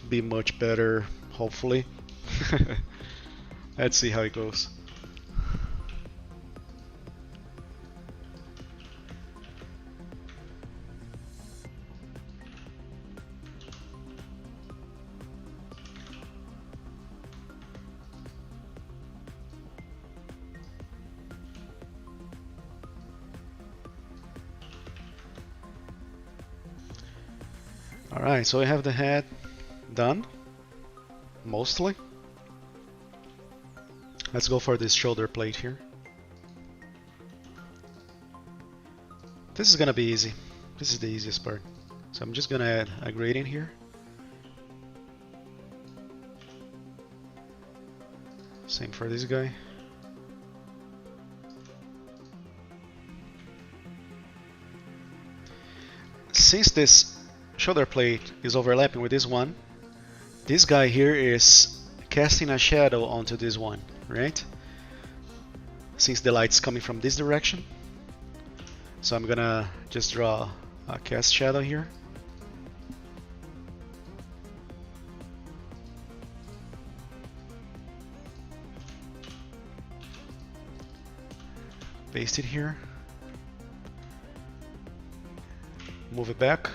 be much better, hopefully. Let's see how it goes. Alright, so we have the head done, mostly. Let's go for this shoulder plate here. This is gonna be easy. This is the easiest part. So I'm just gonna add a gradient here. Same for this guy. Since this shoulder plate is overlapping with this one, this guy here is casting a shadow onto this one, right? Since the light's coming from this direction. So I'm gonna just draw a cast shadow here. Paste it here. Move it back.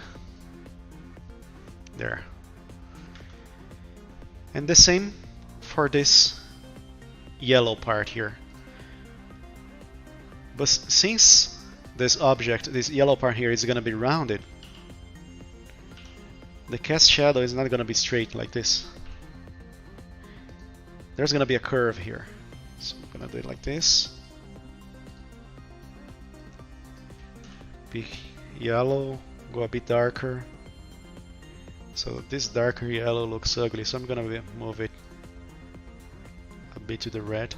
There. And the same for this yellow part here. But since this object, this yellow part here, is going to be rounded, the cast shadow is not going to be straight like this. There's going to be a curve here. So I'm going to do it like this. Be yellow, go a bit darker. So this darker yellow looks ugly, so I'm gonna move it a bit to the red.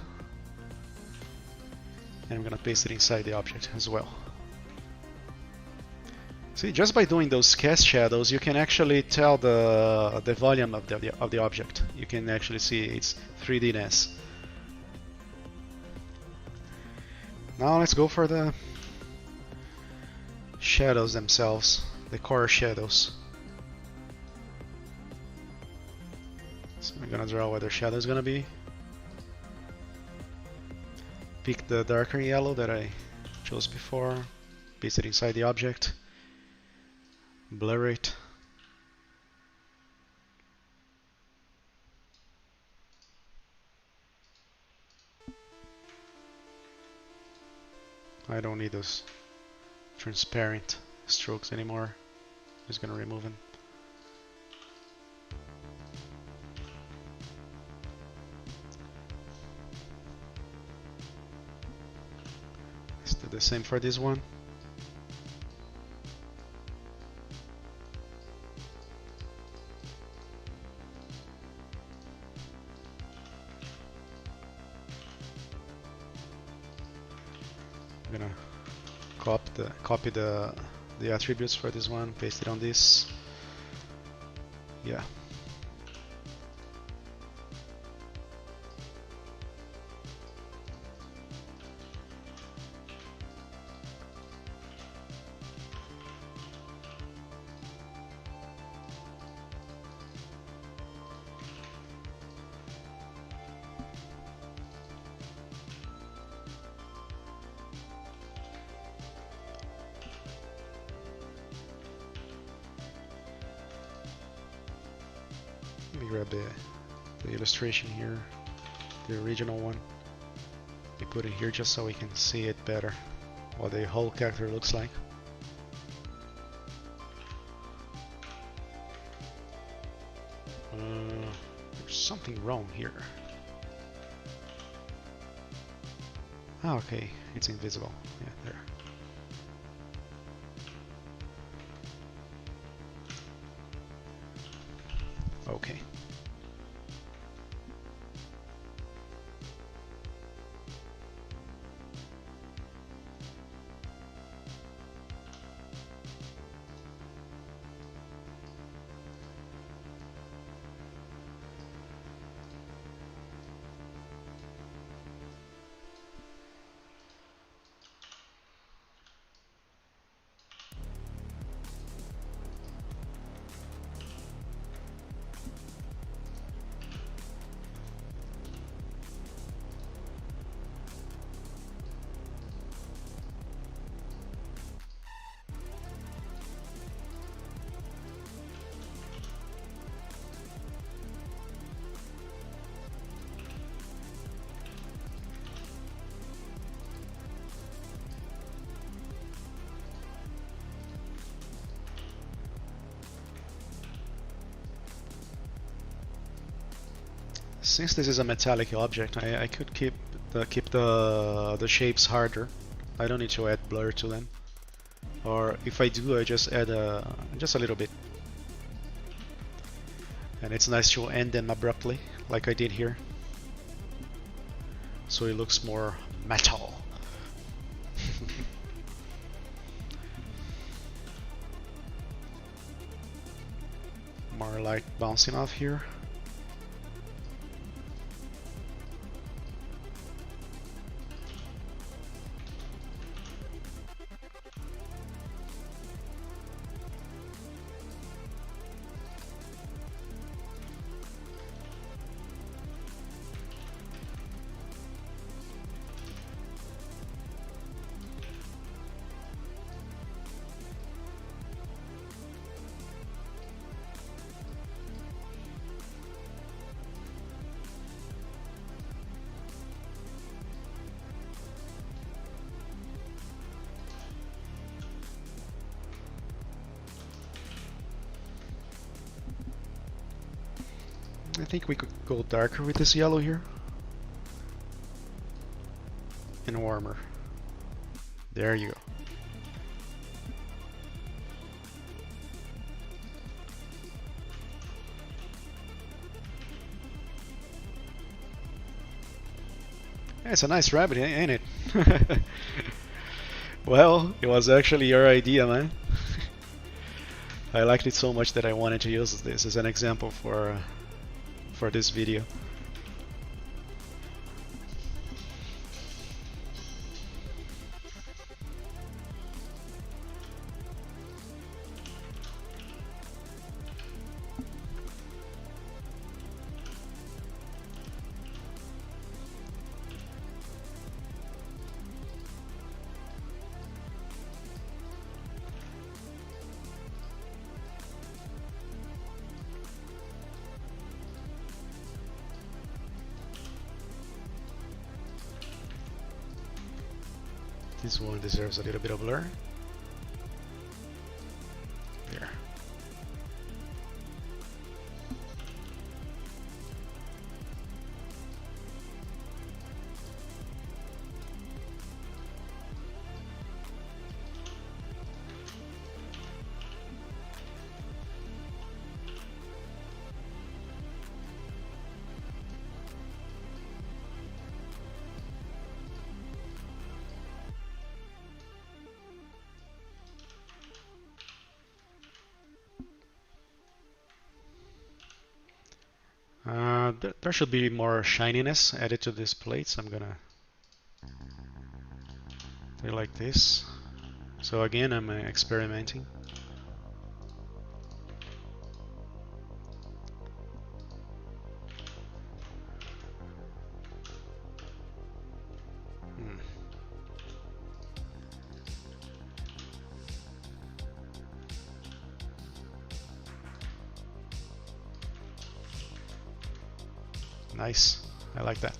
And I'm gonna paste it inside the object as well. See, just by doing those cast shadows, you can actually tell the volume of the object. You can actually see its 3D-ness. Now let's go for the shadows themselves, the core shadows. So I'm gonna draw where the shadow is gonna be. Pick the darker yellow that I chose before, paste it inside the object, blur it. I don't need those transparent strokes anymore. Just gonna remove them. Let's do the same for this one. I'm gonna copy the attributes for this one, paste it on this. Yeah. Let me grab the illustration here, the original one. We put it here just so we can see it better, what the whole character looks like. There's something wrong here. Ah, okay, it's invisible. Yeah, there. Okay. Since this is a metallic object, I could keep the shapes harder. I don't need to add blur to them. Or if I do, I just add just a little bit. And it's nice to end them abruptly, like I did here. So it looks more metal. More light bouncing off here. I think we could go darker with this yellow here. And warmer. There you go. Yeah, it's a nice rabbit, ain't it? Well, it was actually your idea, man. I liked it so much that I wanted to use this as an example for this video. This one deserves a little bit of blur. There. There should be more shininess added to these plates. I'm gonna do it like this. So again, I'm experimenting. Nice, I like that.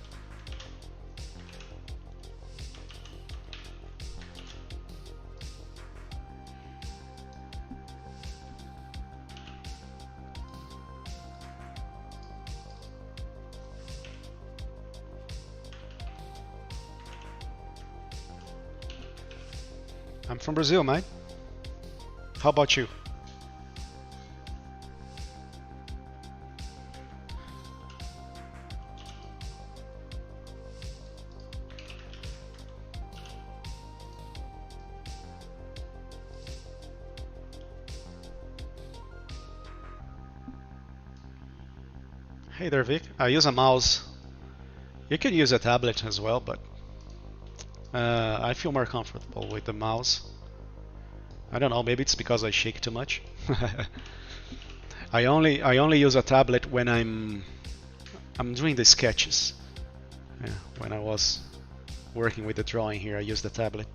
I'm from Brazil, mate. How about you? Hey there, Vic. I use a mouse. You can use a tablet as well, but I feel more comfortable with the mouse. I don't know, maybe it's because I shake too much. I only use a tablet when I'm doing the sketches. Yeah, when I was working with the drawing here, I used the tablet.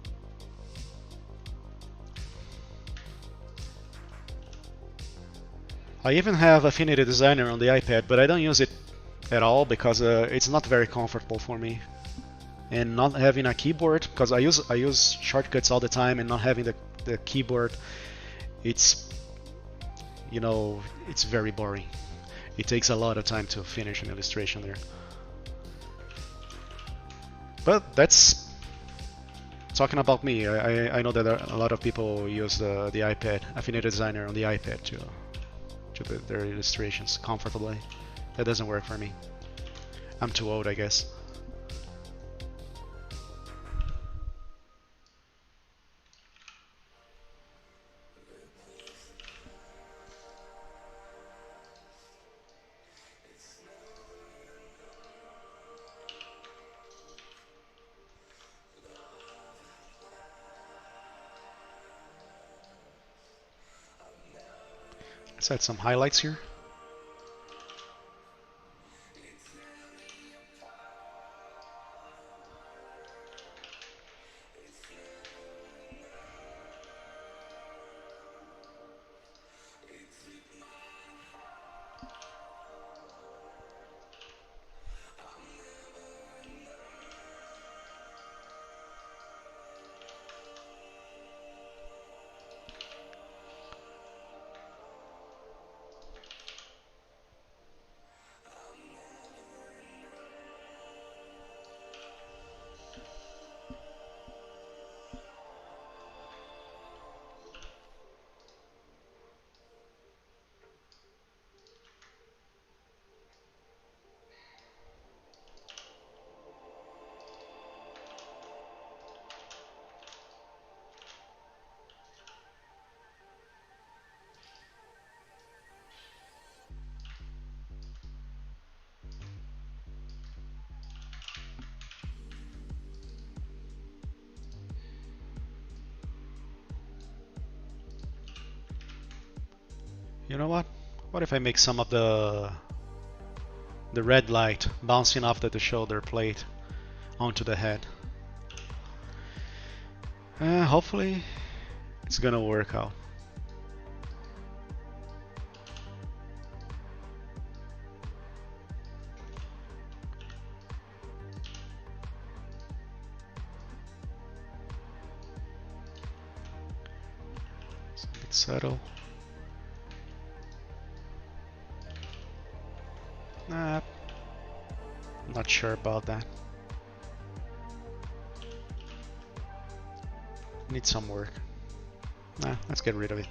I even have Affinity Designer on the iPad, but I don't use it at all because it's not very comfortable for me. And not having a keyboard, because I use shortcuts all the time, and not having the keyboard, it's, you know, it's very boring. it takes a lot of time to finish an illustration there. But that's talking about me. I know that a lot of people use the iPad, Affinity Designer on the iPad to do their illustrations comfortably. That doesn't work for me. I'm too old, I guess. Let's add some highlights here. You know what? What if I make some of the red light bouncing off the shoulder plate onto the head? Hopefully it's gonna work out. It's a bit subtle. Nah, I'm not sure about that. Need some work. Nah, let's get rid of it.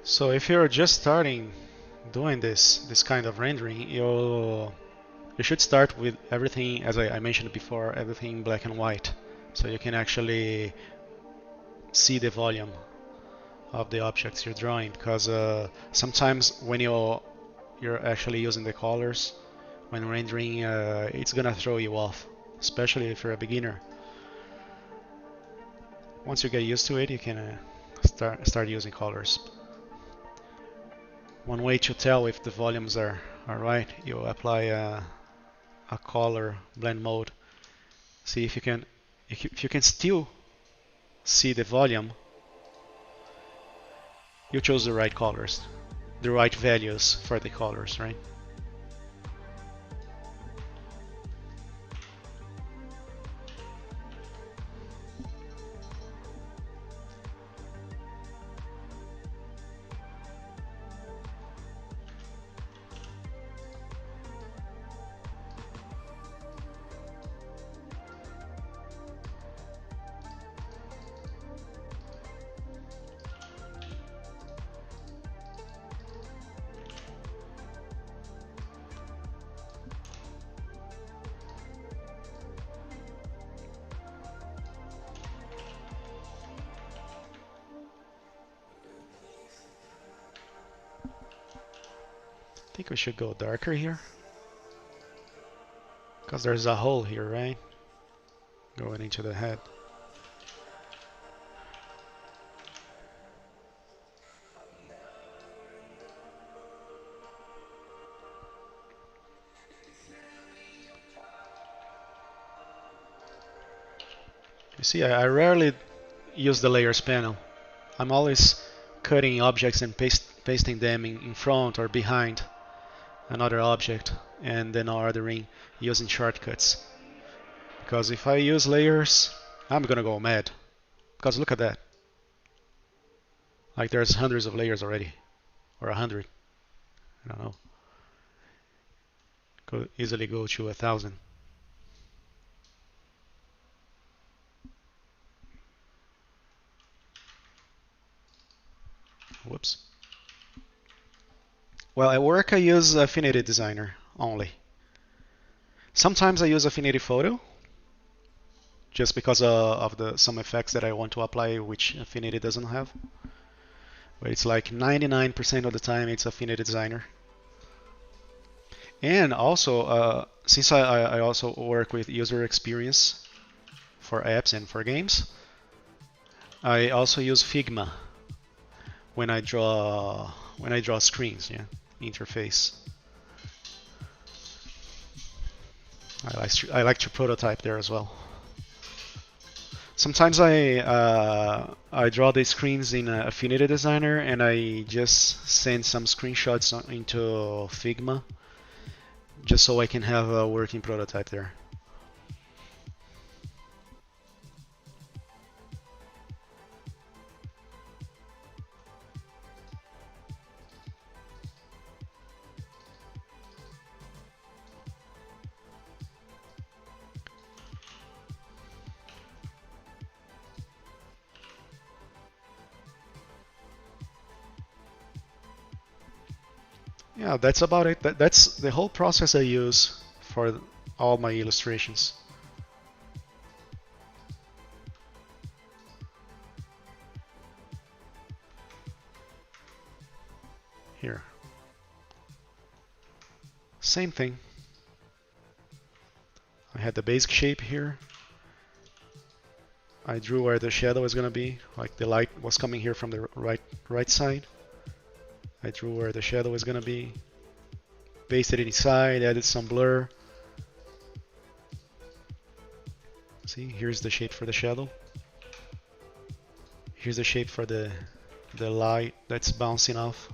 So if you're just starting doing this kind of rendering, you should start with everything, as I mentioned before, everything black and white, so you can actually see the volume of the objects you're drawing. Because sometimes when you're actually using the colors when rendering, it's gonna throw you off, especially if you're a beginner. Once you get used to it, you can start using colors. One way to tell if the volumes are right, you apply a color blend mode. See if you can if you can still see the volume, you chose the right colors, the right values for the colors, right? I think we should go darker here, Because there's a hole here, right? Going into the head. You see, I rarely use the layers panel. I'm always cutting objects and pasting them in front or behind another object and then ordering using shortcuts. Because if I use layers, I'm gonna go mad. Because look at that. Like there's hundreds of layers already. Or 100. I don't know. Could easily go to 1,000. Whoops. Well, at work I use Affinity Designer only. Sometimes I use Affinity Photo, just because of some effects that I want to apply which Affinity doesn't have. But it's like 99% of the time it's Affinity Designer. And also, since I also work with user experience for apps and for games, I also use Figma when I draw screens, yeah, interface. I like to prototype there as well. Sometimes I draw the screens in Affinity Designer and I just send some screenshots into Figma just so I can have a working prototype there. Yeah, that's about it. That's the whole process I use for all my illustrations. Here. Same thing. I had the basic shape here. I drew where the shadow is going to be, like the light was coming here from the right side. I drew where the shadow is going to be, pasted it inside, added some blur. See, here's the shape for the shadow. Here's the shape for the light that's bouncing off.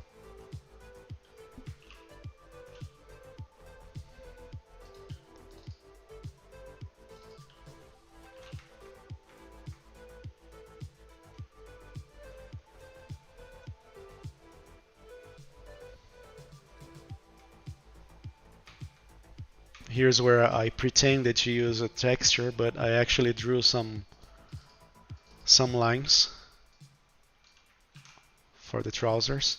Here's where I pretended to use a texture, but I actually drew some lines for the trousers.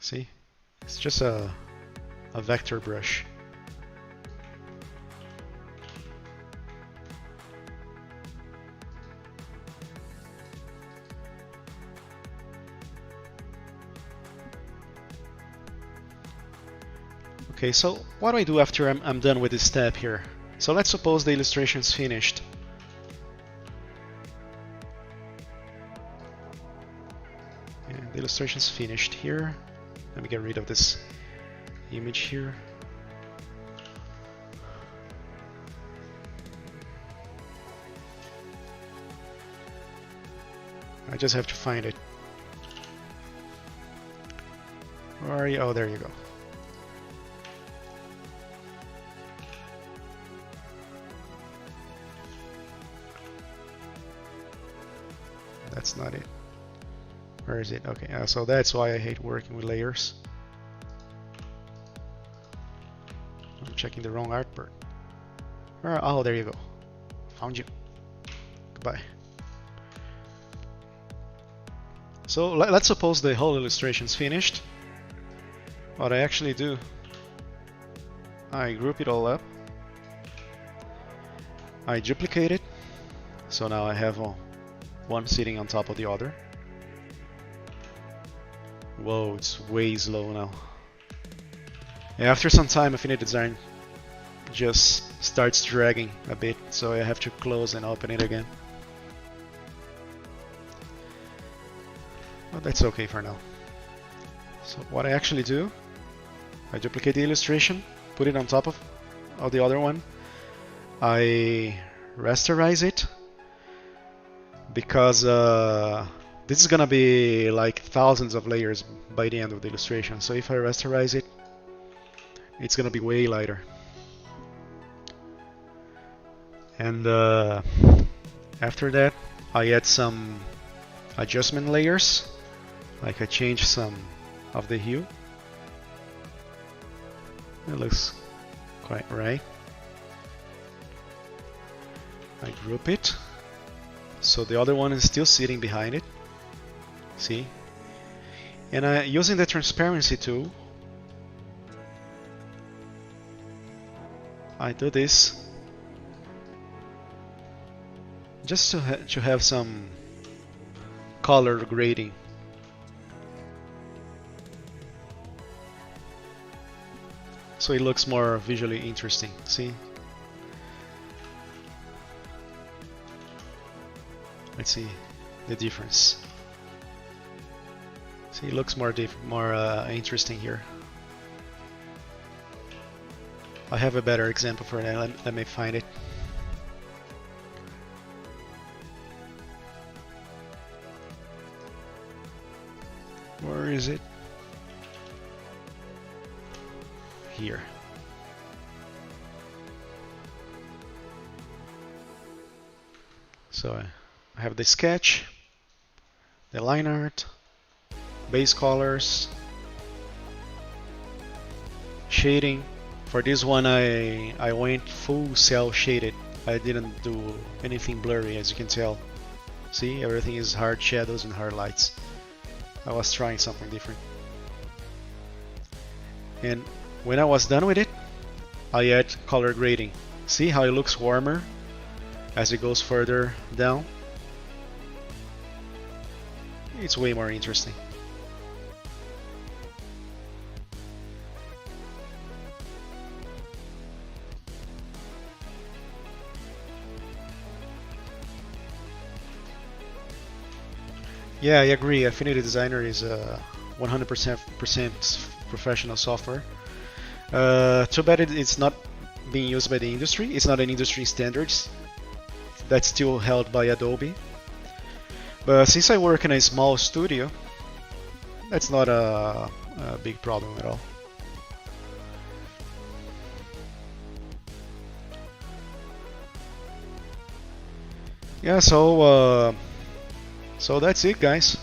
See? It's just a vector brush. Okay, so what do I do after I'm done with this step here? So let's suppose the illustration's finished. And the illustration's finished here. Let me get rid of this image here. I just have to find it. Where are you? Oh, there you go. That's not it. Where is it? Okay, so that's why I hate working with layers. I'm checking the wrong artboard. Oh, there you go. Found you. Goodbye. So let's suppose the whole illustration's finished. What I actually do, I group it all up. I duplicate it. So now I have one sitting on top of the other. Whoa, it's way slow now. After some time, Affinity Design just starts dragging a bit, so I have to close and open it again. But that's okay for now. So what I actually do, I duplicate the illustration, put it on top of the other one. I rasterize it because this is gonna be like thousands of layers by the end of the illustration. So if I rasterize it, it's gonna be way lighter. And after that, I add some adjustment layers, like I change some of the hue. It looks quite right. I group it so the other one is still sitting behind it. See? And using the transparency tool, I do this just to have some color grading. So it looks more visually interesting. See? Let's see the difference. See, it looks more interesting here. I have a better example for that. Let me find it. Where is it? Here. So I have the sketch, the line art, base colors, shading. For this one I went full cell shaded. I didn't do anything blurry, as you can tell. See, everything is hard shadows and hard lights. I was trying something different. And when I was done with it, I add color grading. See how it looks warmer as it goes further down? It's way more interesting. Yeah, I agree. Affinity Designer is 100% professional software. Too bad it's not being used by the industry. It's not an industry standards. That's still held by Adobe. But since I work in a small studio, that's not a big problem at all. Yeah, so that's it, guys.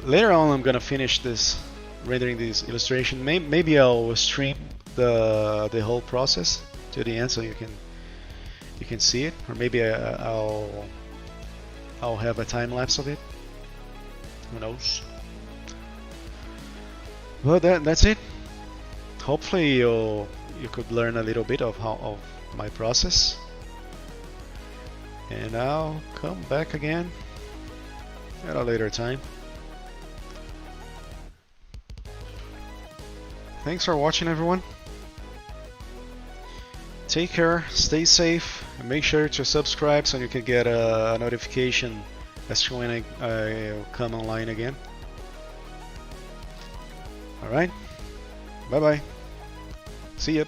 Later on, I'm gonna finish this rendering this illustration. Maybe I'll stream the whole process to the end so you can see it, or maybe I'll have a time lapse of it. Who knows? Well, that's it. Hopefully you could learn a little bit of my process, and I'll come back again at a later time. Thanks for watching, everyone. Take care, stay safe, and make sure to subscribe so you can get a notification as to when I come online again. Alright, bye bye. See ya.